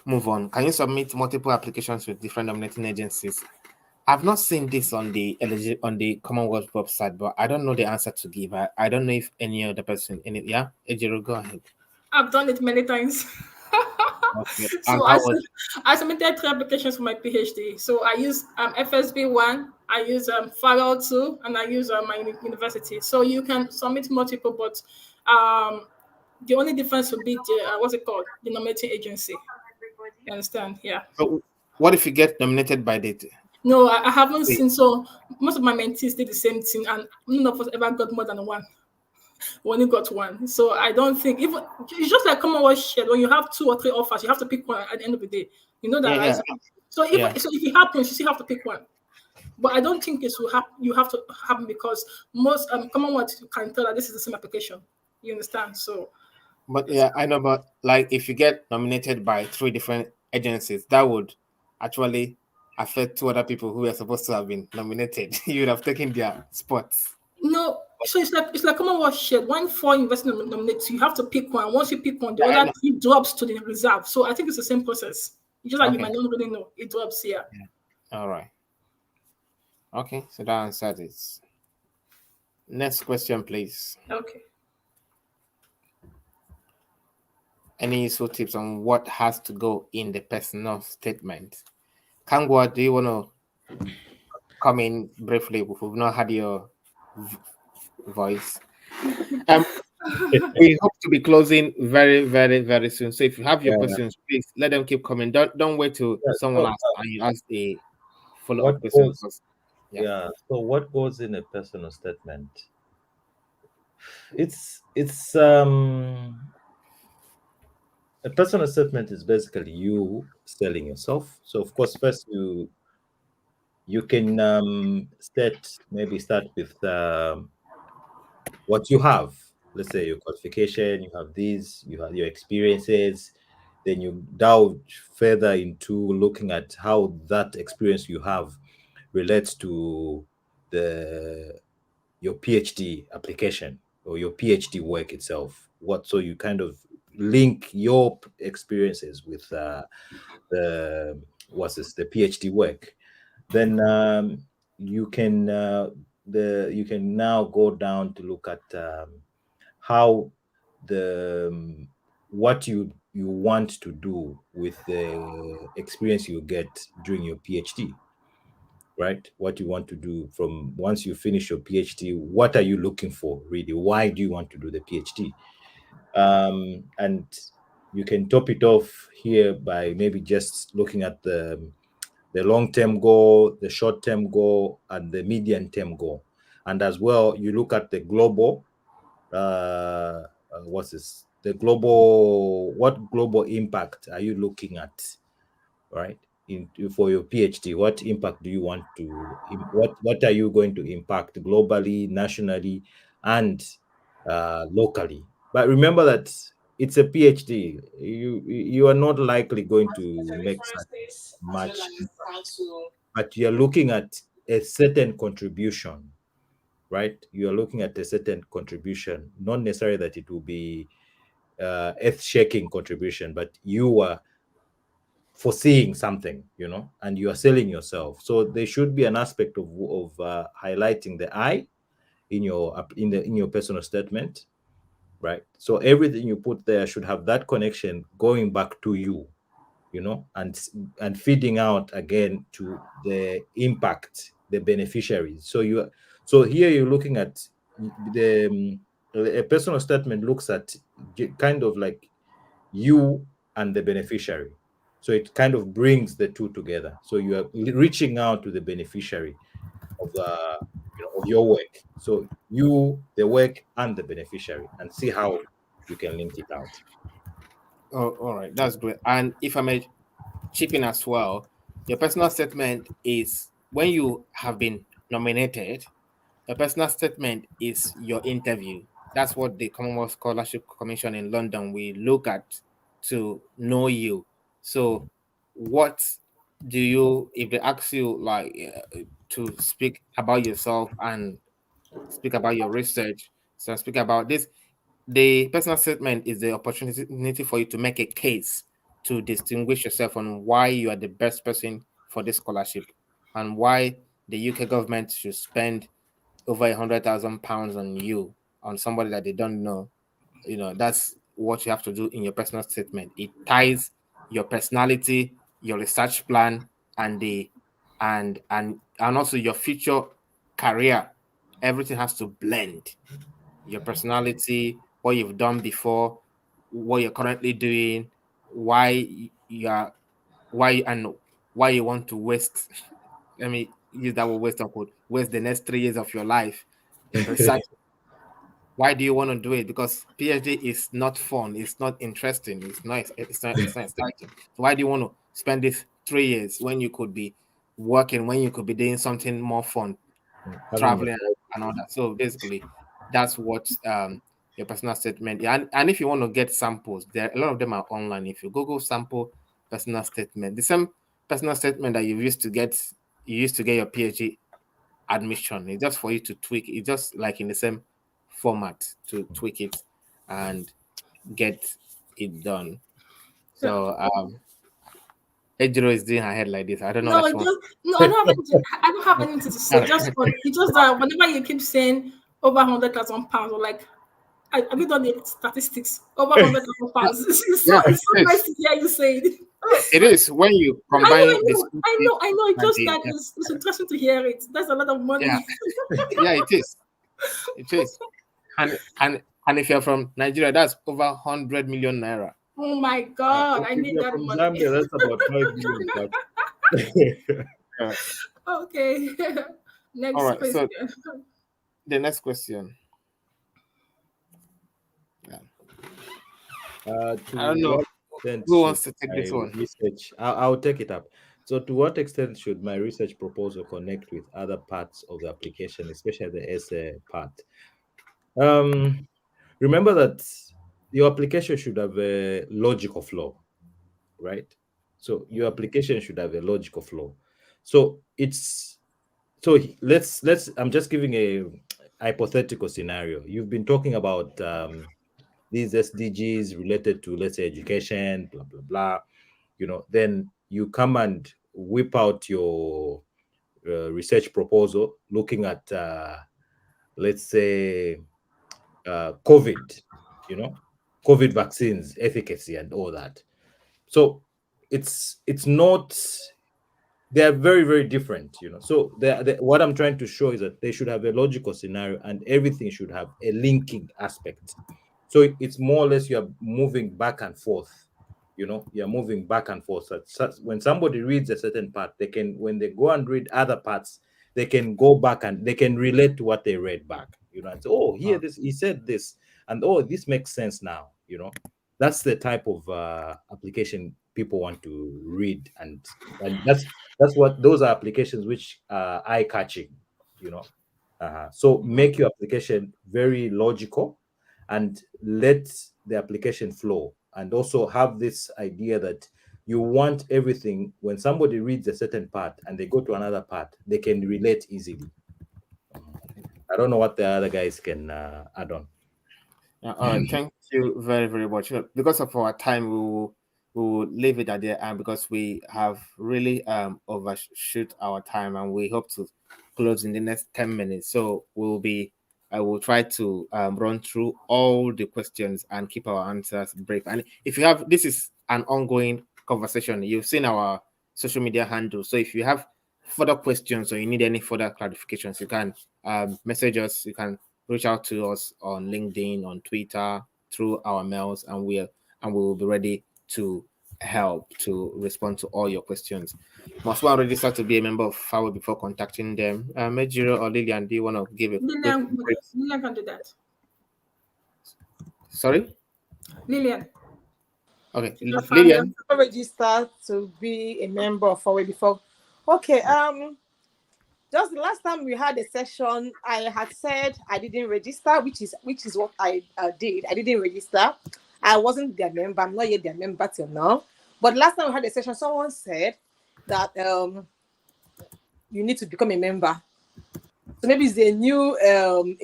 move on. Can you submit multiple applications with different nominating agencies? I've not seen this on the Commonwealth website, but I don't know the answer to give. I don't know if any other person in it. Yeah, Ejiro, go ahead. I've done it many times. Okay. And So how was I submitted 3 applications for my PhD. So I use FSB1, I use Farrell 2, and I use my university. So you can submit multiple, but the only difference would be the what's it called? The nominating agency. You understand? Yeah. so what if you get nominated by the No, I haven't wait, seen. So most of my mentees did the same thing, and none of us ever got more than one. We only got one. So I don't think even it's just like Commonwealth shared. When you have 2 or 3 offers, you have to pick one at the end of the day. You know that, yeah, right? yeah, So if yeah. so, if it happens, you still have to pick one. But I don't think this will happen. You have to happen because most Commonwealth can tell that this is the same application. You understand? So But yeah, I know, but like if you get nominated by 3 different agencies, that would actually affect 2 other people who are supposed to have been nominated. You would have taken their spots. no. So it's like Commonwealth shared. When 4 universities nominate, you have to pick one. Once you pick one, the Yeah, I other know. 3 drops to the reserve. So I think it's the same process. It's just like you Okay. might not really know. It drops here. All right. Okay, so that answers it. Next question, please. Okay. Any useful tips on what has to go in the personal statement? Kangwa, do you want to come in briefly? We've not had your voice. We hope to be closing very, very, very soon. So if you have your Yeah. questions, please let them keep coming. Don't wait till Yeah, someone so, asks and you ask a follow-up what question. goes? Because, Yeah. So what goes in a personal statement? It's a personal statement is basically you selling yourself. So of course, first you can start with what you have. Let's say your qualification, you have these, you have your experiences. Then you delve further into looking at how that experience you have relates to the your PhD application or your PhD work itself. So you kind of link your experiences with the the PhD work. Then you can now go down to look at how the what you want to do with the experience you get during your PhD, right? What you want to do from once you finish your PhD, what are you looking for really? Why do you want to do the PhD? And you can top it off here by maybe just looking at the long-term goal, the short-term goal, and the medium-term goal. And as well, you look at the global, what's this? What global impact are you looking at, right? For your PhD, what impact do you want to, what are you going to impact globally, nationally, and locally? But remember that it's a PhD. You are not likely going to make such much impact, but you're looking at a certain contribution, right? You're looking at a certain contribution, not necessarily that it will be earth-shaking contribution, but you are foreseeing something, and you are selling yourself. So there should be an aspect of highlighting the I in your personal statement, right? So everything you put there should have that connection going back to you, and feeding out again to the impact, the beneficiaries. So here you're looking at a personal statement looks at kind of like you and the beneficiary. So it kind of brings the two together. So you are reaching out to the beneficiary of of your work. So you, the work, and the beneficiary, and see how you can link it out. oh, all right, that's great. And if I may chip in as well, your personal statement is when you have been nominated. A personal statement is your interview. That's what the Commonwealth Scholarship Commission in London will look at to know you. So, what do you, if they ask you like to speak about yourself and speak about your research, so speak about this, the personal statement is the opportunity for you to make a case to distinguish yourself on why you are the best person for this scholarship and why the UK government should spend over £100,000 on you, on somebody that they don't know. That's what you have to do in your personal statement. It ties your personality, your research plan, and also your future career. Everything has to blend. Your personality, what you've done before, what you're currently doing, why you are, why you want to waste. Let me use that word, waste the next 3 years of your life research. Why do you want to do it? Because PhD is not fun. It's not interesting. It's not. It's not exciting. So why do you want to spend these 3 years when you could be working, when you could be doing something more fun, traveling and all that? So basically, that's what your personal statement. And if you want to get samples, a lot of them are online. If you Google sample personal statement, the same personal statement that you used to get your PhD admission. It's just for you to tweak. It's just like in the same format to tweak it and get it done. So Ejiro is doing her head like this. I don't know No, that she wants. no, I don't have anything to say. It's just that whenever you keep saying over £100,000, or like, have you done the statistics? Over £100,000. It's so nice to hear you say it. It is when you combine this. I know. It's just that it's interesting to hear it. That's a lot of money. Yeah, it is. It is. And if you're from Nigeria, that's over 100 million naira. Oh my God, I need that money. Zambia, that's about 5 million. Okay. Next All right, question. so the next question. I don't know who wants to take this one. Research, I'll take it up. So, to what extent should my research proposal connect with other parts of the application, especially the essay part? Remember that your application should have a logical flow, right? So your application should have a logical flow. So let's I'm just giving a hypothetical scenario. You've been talking about these SDGs related to, let's say, education, blah blah blah. Then you come and whip out your research proposal looking at let's say COVID, COVID vaccines efficacy and all that. So it's not, they're very, very different. So what I'm trying to show is that they should have a logical scenario and everything should have a linking aspect. So it's more or less you're moving back and forth. You're moving back and forth. So when somebody reads a certain part, they can, when they go and read other parts, they can go back and they can relate to what they read back. And say, oh, here this he said this, and oh, this makes sense now. That's the type of application people want to read, and that's what those are applications which are eye-catching. So make your application very logical and let the application flow, and also have this idea that you want everything, when somebody reads a certain part and they go to another part, they can relate easily. I don't know what the other guys can add on. Thank you very, very much. Because of our time, we will leave it at there, and because we have really overshoot our time, and we hope to close in the next 10 minutes. So I will try to run through all the questions and keep our answers brief. And if you have, this is an ongoing conversation. You've seen our social media handle. So if you have further questions or you need any further clarifications, you can message us. You can reach out to us on LinkedIn, on Twitter, through our mails, and we will be ready to help to respond to all your questions. Must one register to be a member of FAWE before contacting them? Ejiro or Lillian, do you want to give it? Lillian can do that. Sorry? Lillian. Okay, Lillian. Register to be a member of FAWE before. Okay, just the last time we had a session, I had said I didn't register, which is what I did. I didn't register. I wasn't their member. I'm not yet their member till now. But last time we had a session, someone said that you need to become a member. So maybe it's a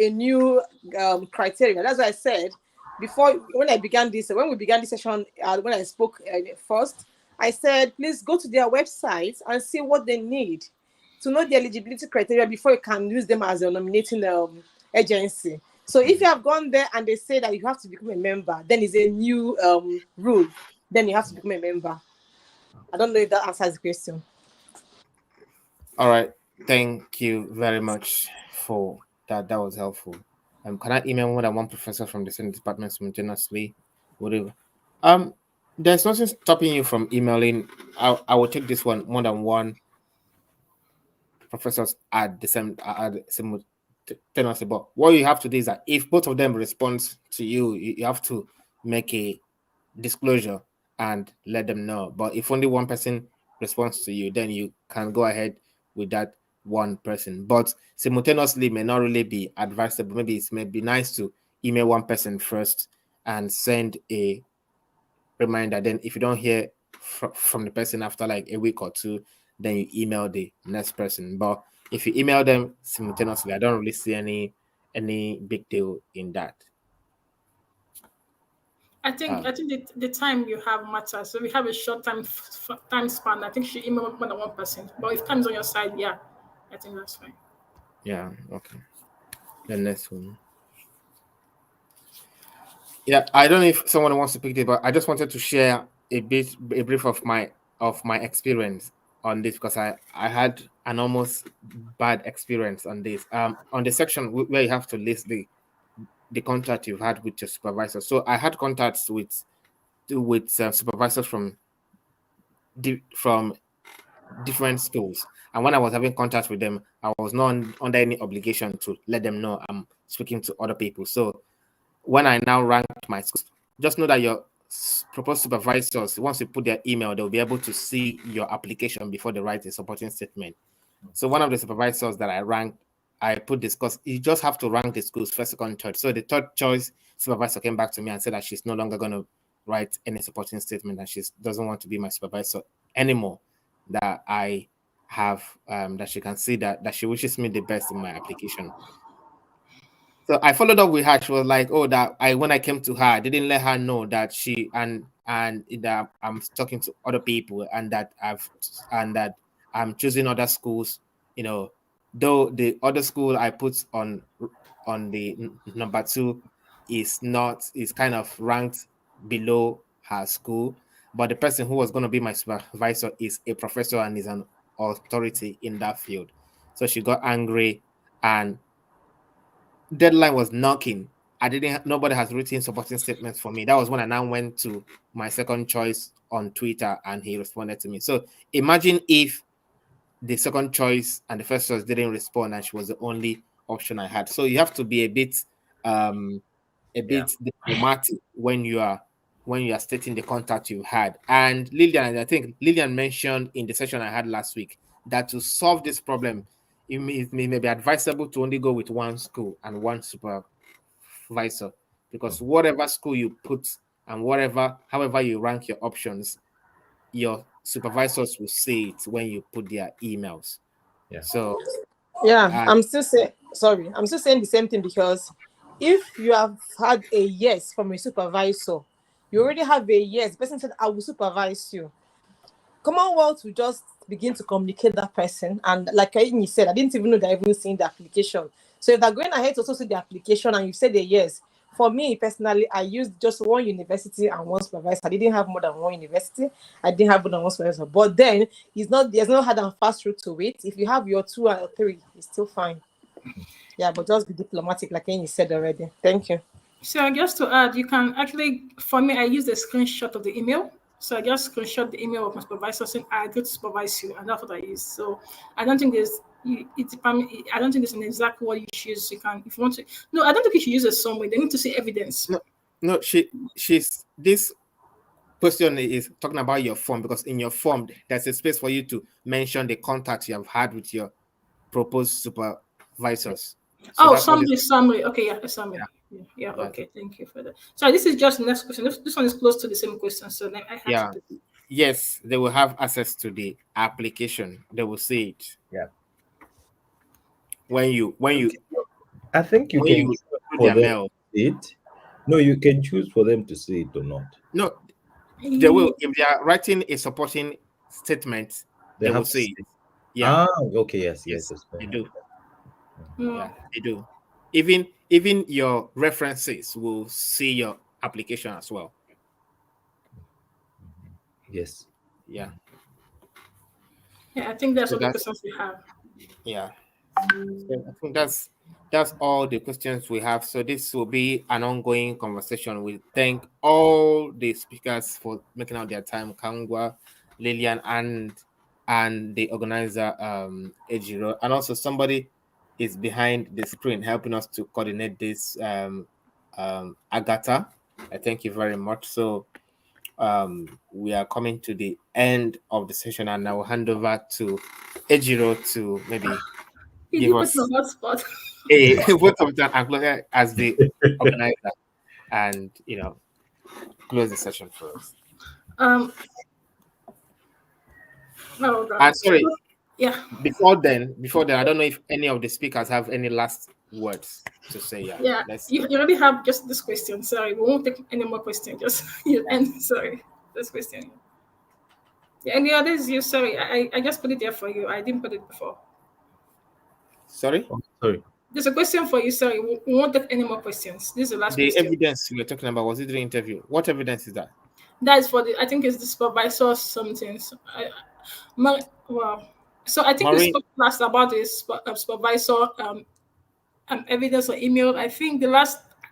new criteria. That's why I said before when we began this session, when I spoke first, I said, please go to their website and see what they need to know the eligibility criteria before you can use them as a nominating agency. So if you have gone there and they say that you have to become a member, then it's a new rule. Then you have to become a member. I don't know if that answers the question. All right. Thank you very much for that. That was helpful. Can I email more than one professor from the same department simultaneously? Whatever. There's nothing stopping you from emailing. I will take this one, more than one professors at the same simultaneously. But what you have to do is that if both of them respond to you, you have to make a disclosure and let them know. But if only one person responds to you, then you can go ahead with that one person. But simultaneously may not really be advisable. Maybe it may be nice to email one person first and send a reminder. Then if you don't hear from the person after like a week or two, then you email the next person. But if you email them simultaneously, I don't really see any big deal in that. I think the time you have matters. So we have a short time span. I think she emailed more than one person. But if time's on your side, yeah, I think that's fine. Yeah. Okay. The next one. Yeah, I don't know if someone wants to pick it, but I just wanted to share a brief of my experience on this, because I had an almost bad experience on this. On the section where you have to list the contact you've had with your supervisor. So I had contacts with supervisors from different schools, and when I was having contact with them, I was not under any obligation to let them know I'm speaking to other people. So when I now ranked my schools, just know that your proposed supervisors, once you put their email, they'll be able to see your application before they write a supporting statement. So one of the supervisors that I ranked, I put this because you just have to rank the schools first, second, third. So the third choice supervisor came back to me and said that she's no longer going to write any supporting statement, and she doesn't want to be my supervisor anymore. That I have, that she can see that she wishes me the best in my application. So I followed up with her. She was like, "Oh, when I came to her, I didn't let her know that she and that I'm talking to other people, and that I'm choosing other schools. You know, though the other school I put on the number 2 is kind of ranked below her school, but the person who was going to be my supervisor is a professor and is an authority in that field. So she got angry, and deadline was knocking. Nobody has written supporting statements for me. That was when I now went to my second choice on Twitter, and he responded to me. So imagine if the second choice and the first choice didn't respond, and she was the only option I had. So you have to be a bit diplomatic when you are stating the contact you had. And Lillian, I think Lillian mentioned in the session I had last week that to solve this problem, it may be advisable to only go with one school and one supervisor, because whatever school you put and however you rank your options, your supervisors will see it when you put their emails. Yeah. So yeah, I'm still saying the same thing, because if you have had a yes from a supervisor, you already have a yes. The person said, I will supervise you. Commonwealth will just begin to communicate that person. And like you said, I didn't even know they're even seeing the application. So if they're going ahead to also see the application and you said a yes, for me personally, I used just one university and one supervisor. I didn't have more than one university. I didn't have more than one supervisor. But then there's no hard and fast route to it. If you have your 2 or 3, it's still fine. Yeah, but just be diplomatic, like you said already. Thank you. So just to add, you can actually, for me, I use the screenshot of the email. So I just screenshot the email of my supervisor saying, I go to supervise you, and that's what I use. So I don't think I don't think there's an exact word you choose. You can, if you want to. No, I don't think you should use it somewhere. They need to see evidence. No, she's this question is talking about your form, because in your form there's a space for you to mention the contact you have had with your proposed supervisors. So summary. Okay, yeah, a summary. Yeah. Okay, thank you for that. So this is just the next question. This one is close to the same question. So then I have to. Yes, they will have access to the application. They will see it. Yeah. When you I think you can put their mail. It, No, you can choose for them to see it or not. No, they will. If they are writing a supporting statement, they will have to see it. Yeah. Ah, okay, yes, They do. Mm. Yeah, they do. Even your references will see your application as well. Yes. Yeah. Yeah, I think that's So all the questions we have. Yeah. So I think that's all the questions we have. So this will be an ongoing conversation. We thank all the speakers for making out their time, Kangwa, Lillian, and the organizer Ejiro, and also somebody is behind the screen helping us to coordinate this, Agatha. I thank you very much. So we are coming to the end of the session, and I will hand over to Ejiro to maybe You give do put us in a hotspot. a vote of thanks as the organizer, and close the session for us. No, God. And sorry, Yeah. before then, I don't know if any of the speakers have any last words to say. Yeah. You already have just this question. Sorry, we won't take any more questions. Just you end. Sorry, this question. Yeah, any others? You sorry, I just put it there for you. I didn't put it before. Sorry. Oh, sorry. There's a question for you. Sorry, we won't take any more questions. This is the last The question. evidence we were talking about, was it the interview? What evidence is that? That is for the. I think it's the supervisor something. So wow. So I think we spoke last about this supervisor evidence or email. I think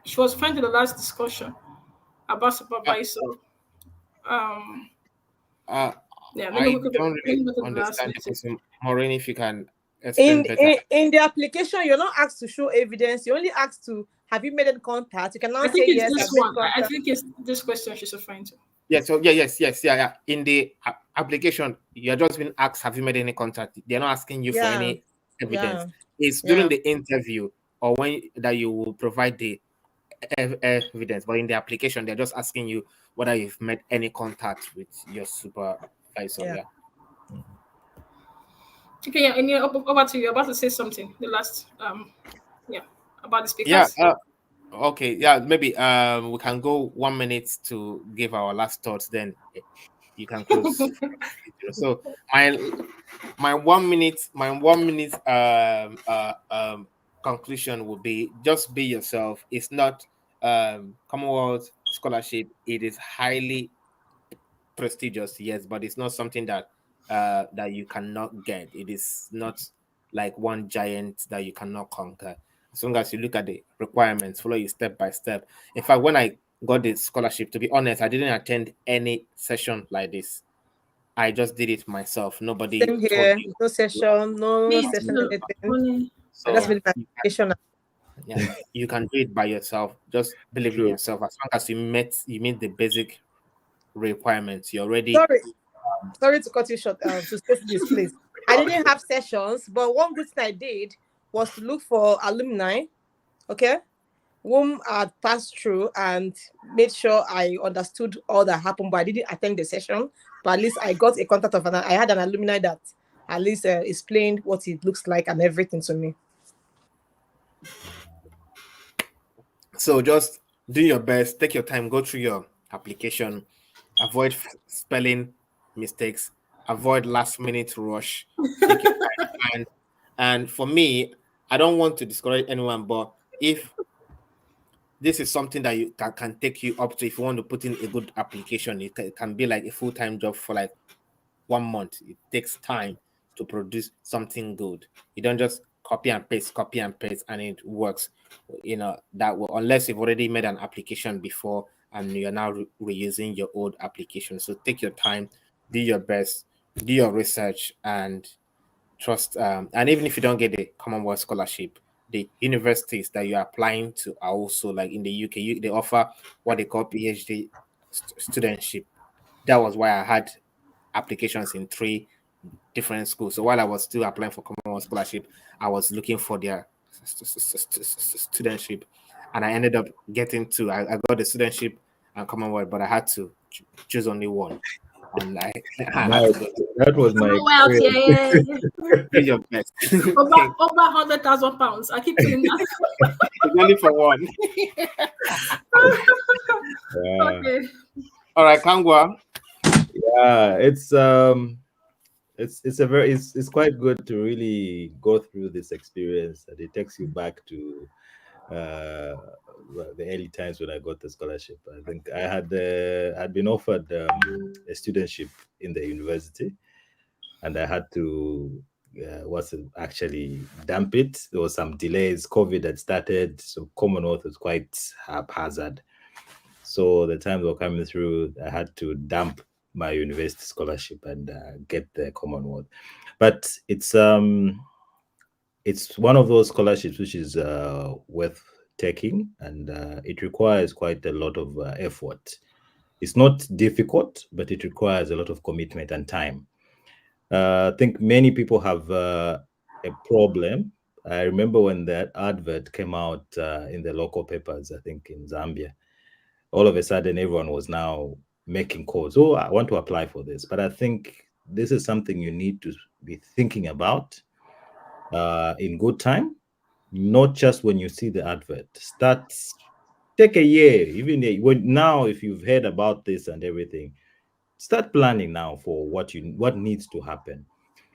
she was referring to the last discussion about supervisor. Yeah, I don't really understand the question. Maureen, if you can explain better. In the application, you're not asked to show evidence. You're only asked to, have you made any contact? You can now say yes. This one. I think it's this question she's referring to. Yeah. So yeah. In the application, you're just being asked, have you made any contact? They're not asking you for any evidence. It's during the interview or when that you will provide the evidence. But in the application, they're just asking you whether you've made any contact with your supervisor. Yeah. Okay, yeah, and you're over to you. You're about to say something. The last, about the speakers. Yeah. Okay. Yeah. Maybe we can go 1 minute to give our last thoughts. Then you can close. So my 1 minute conclusion will be: just be yourself. It's not Commonwealth scholarship. It is highly prestigious, yes, but it's not something that you cannot get. It is not like one giant that you cannot conquer. As long as you look at the requirements, follow it step by step. In fact, when I got the scholarship, to be honest, I didn't attend any session like this. I just did it myself. Nobody Same here. told me. No session, anything. So that's been application. Yeah, you can do it by yourself. Just believe in yourself. As long as you meet the basic requirements, you're ready. Sorry to cut you short. To stay this place, I didn't have sessions, but one good thing I did was to look for alumni, okay, whom I had passed through and made sure I understood all that happened. But I didn't attend the session. But at least I got a contact of I had an alumni that at least explained what it looks like and everything to me. So just do your best. Take your time. Go through your application. Avoid spelling mistakes. Avoid last-minute rush. Take your time. And for me, I don't want to discourage anyone, but if this is something that you can take you up to, if you want to put in a good application, it can be like a full-time job for like 1 month. It takes time to produce something good. You don't just copy and paste, and it works. That will, unless you've already made an application before and you're now reusing your old application. So take your time, do your best, do your research, and trust. And even if you don't get the Commonwealth scholarship, the universities that you're applying to are also, like in the UK, they offer what they call PhD studentship. That was why I had applications in 3 different schools. So while I was still applying for Commonwealth scholarship, I was looking for their studentship, and I ended up getting 2. I got the studentship and Commonwealth, but I had to choose only one. And that was my do your best. Over £100,000. I keep saying that. It's only for one. Okay. All right, Kangwa. Yeah, it's quite good to really go through this experience, and it takes you back to the early times when I got the scholarship. I think I had been offered a studentship in the university, and I had to was actually dump it. There was some delays. COVID had started, so Commonwealth was quite haphazard. So the times were coming through, I had to dump my university scholarship and get the Commonwealth. But it's one of those scholarships which is worth taking, and it requires quite a lot of effort. It's not difficult, but it requires a lot of commitment and time. I think many people have a problem. I remember when that advert came out in the local papers, I think in Zambia, all of a sudden everyone was now making calls. Oh, I want to apply for this. But I think this is something you need to be thinking about in good time, not just when you see the advert. Take a year, even now, if you've heard about this and everything, start planning now for what needs to happen.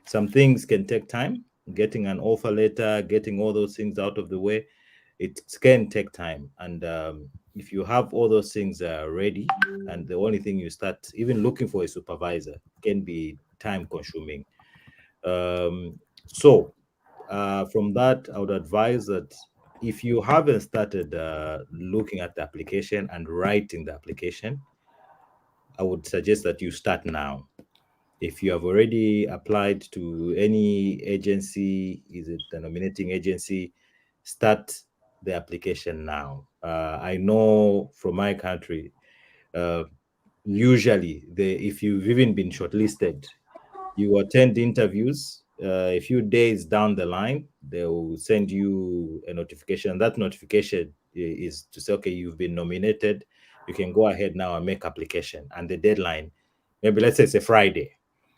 Some things can take time. Getting an offer letter, getting all those things out of the way, it can take time. And if you have all those things ready, and the only thing you start even looking for a supervisor can be time consuming. So from that, I would advise that if you haven't started looking at the application and writing the application, I would suggest that you start now. If you have already applied to any agency, is it the nominating agency, start the application now. I know from my country, usually if you've even been shortlisted, you attend interviews. A few days down the line, they will send you a notification. That notification is to say, okay, you've been nominated. You can go ahead now and make application. And the deadline, maybe let's say it's a Friday.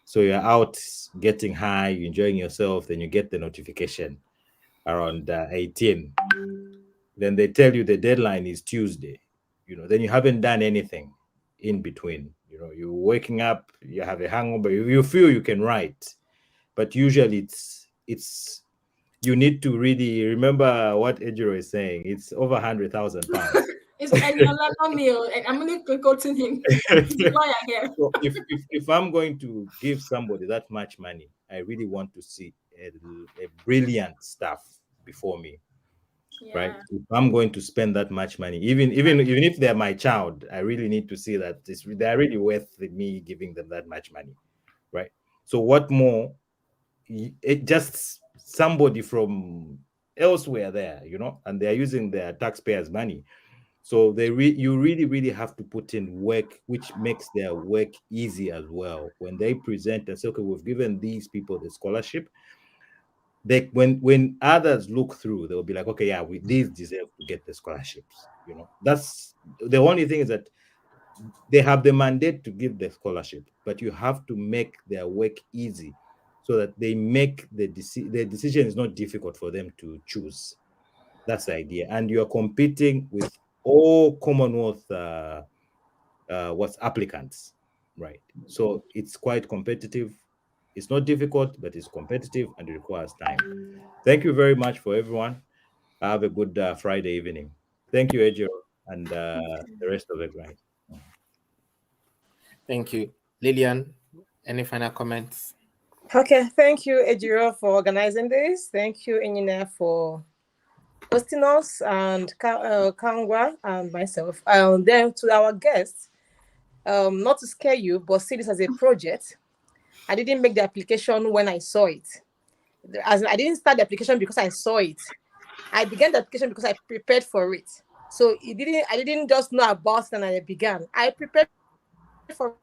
So you're out getting high, you're enjoying yourself, then you get the notification around 18. Then they tell you the deadline is Tuesday. Then you haven't done anything in between. You're waking up, you have a hangover, you feel you can write, but usually it's you need to really remember what Ejiro is saying. It's over 100,000 pounds. It's not me. I'm really quoting him. He's a lawyer here. So if I'm going to give somebody that much money, I really want to see a brilliant staff before me. Yeah. Right? If I'm going to spend that much money, even if they're my child, I really need to see that they're really worth me giving them that much money, right? So what more? It just somebody from elsewhere there, and they're using their taxpayers' money. So you really have to put in work, which makes their work easy as well. When they present and say, okay, we've given these people the scholarship, when others look through, they'll be like, okay, yeah, these deserve to get the scholarships. That's the only thing, is that they have the mandate to give the scholarship, but you have to make their work easy so that they make the decision is not difficult for them to choose. That's the idea. And you're competing with all Commonwealth applicants, right? So it's quite competitive. It's not difficult, but it's competitive and it requires time. Thank you very much for everyone. Have a good Friday evening. Thank you, Ejiro, and the rest of the guys. Thank you. Lillian, any final comments? Okay, thank you, Ejiro, for organizing this. Thank you, Engineer, for hosting us, and Kangwa and myself. Then to our guests, not to scare you, but see this as a project. I didn't make the application when I saw it. I didn't start the application because I saw it. I began the application because I prepared for it. So I didn't just know about it and I began. I prepared for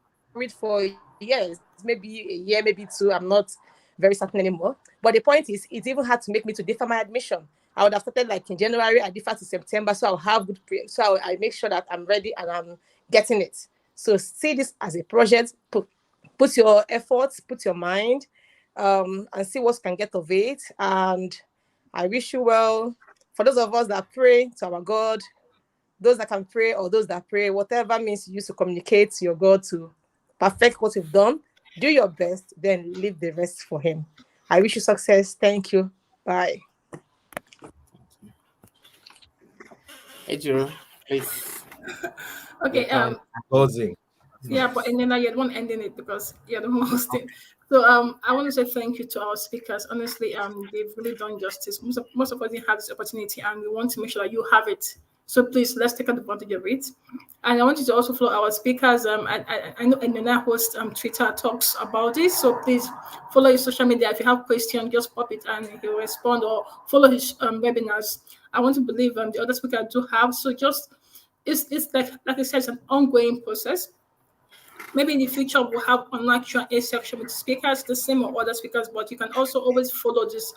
it for years, maybe a year, maybe two. I'm not very certain anymore. But the point is, it even had to make me to defer my admission. I would have started like in January, I defer to September, so I'll have good so I make sure that I'm ready and I'm getting it. So see this as a project. Put your efforts, put your mind, and see what can get of it. And I wish you well. For those of us that pray to our God, those that can pray or those that pray, whatever means you use to communicate to your God to perfect what you've done, do your best, then leave the rest for him. I wish you success. Thank you. Bye. Ejo, please. Okay. Closing. Yeah, but and then you're the one ending it because you're the one hosting. So I want to say thank you to our speakers. Honestly, they've really done justice. Most of us didn't have this opportunity, and we want to make sure that you have it. So please, let's take advantage of it. And I want you to also follow our speakers. I know Enena hosts Twitter talks about this. So please follow his social media. If you have questions, just pop it and he'll respond, or follow his webinars. I want to believe the other speakers do have. So just it's like I said, it's an ongoing process. Maybe in the future we'll have online Q&A section with speakers, the same or other speakers, but you can also always follow these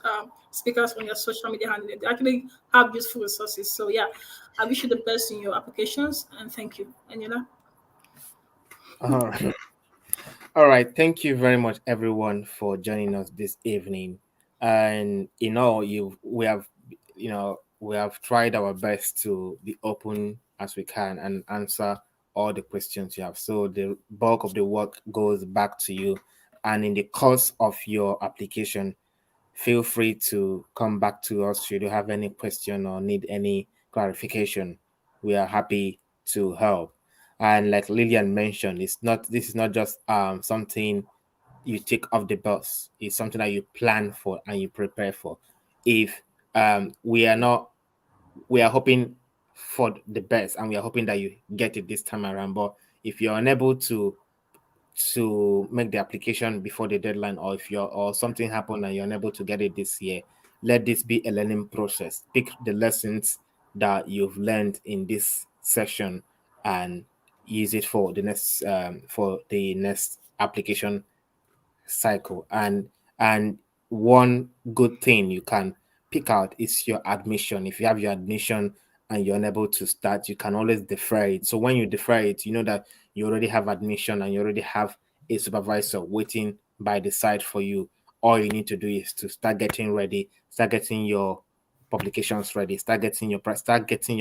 speakers on your social media handle. They actually have useful resources. So yeah, I wish you the best in your applications, and thank you. Eniola. All right. All right. Thank you very much, everyone, for joining us this evening. And we have tried our best to be open as we can and answer all the questions you have. So the bulk of the work goes back to you. And in the course of your application, feel free to come back to us should you have any question or need any clarification. We are happy to help. And like Lillian mentioned, this is not just something you take off the bus. It's something that you plan for and you prepare for. If we are hoping for the best and we are hoping that you get it this time around. But if you're unable to make the application before the deadline, or something happened and you're unable to get it this year, let this be a learning process. Pick the lessons that you've learned in this session and use it for the next application cycle. And one good thing you can pick out is your admission. If you have your admission and you're unable to start, you can always defer it. So when you defer it, you know that you already have admission and you already have a supervisor waiting by the side for you. All you need to do is to start getting ready, start getting your publications ready, start getting your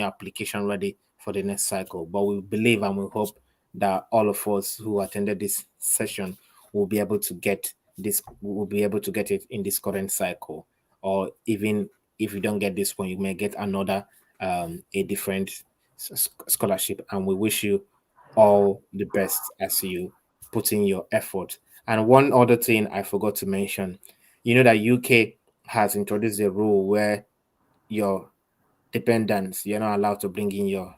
application ready for the next cycle. But we believe and we hope that all of us who attended this session will be able to get it in this current cycle. Or even if you don't get this one, you may get another a different scholarship. And we wish you all the best as you put in your effort. And one other thing I forgot to mention, you know that UK has introduced a rule where your dependents, you're not allowed to bring in your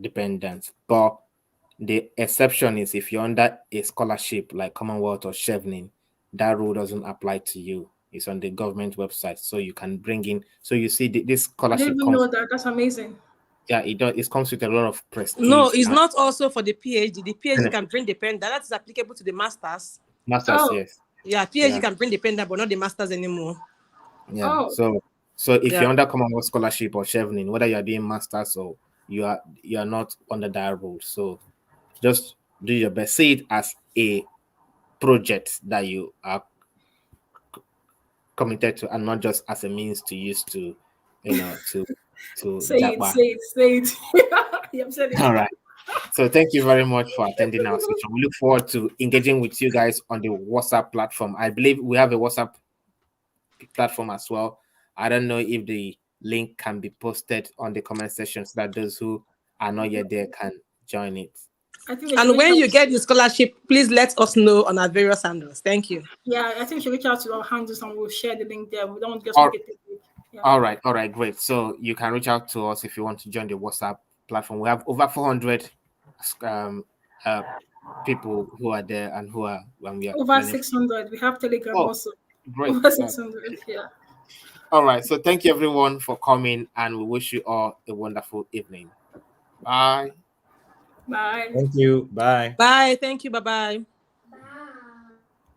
dependents. But the exception is if you're under a scholarship like Commonwealth or Chevening, that rule doesn't apply to you. It's on the government website, so you can bring in. So you see, this I scholarship didn't even know that. That's amazing. Yeah, it does. It comes with a lot of prestige. No, it's not also for the PhD. The PhD can bring dependent. That's applicable to the masters. Masters, yes. Yeah, PhD can bring dependent, but not the masters anymore. Yeah. So if you're under Commonwealth scholarship or Chevening, whether you're doing masters or you are not under that rule. So just do your best. See it as a project that you are committed to, and not just as a means to use to say it. You've said it. All right. So thank you very much for attending our session. We look forward to engaging with you guys on the WhatsApp platform. I believe we have a WhatsApp platform as well. I don't know if the link can be posted on the comment section so that those who are not yet there can join it. And when you get the scholarship, please let us know on our various handles. Thank you. Yeah, I think we should reach out to our handles and we'll share the link there. We don't just make it. Yeah. All right, great. So you can reach out to us if you want to join the WhatsApp platform. We have over 400 people who are there and who are over 600. We have Telegram also. Great. Over 600. Yeah. All right. So thank you everyone for coming, and we wish you all a wonderful evening. Bye. Bye. Thank you. Bye. Bye. Thank you. Bye-bye.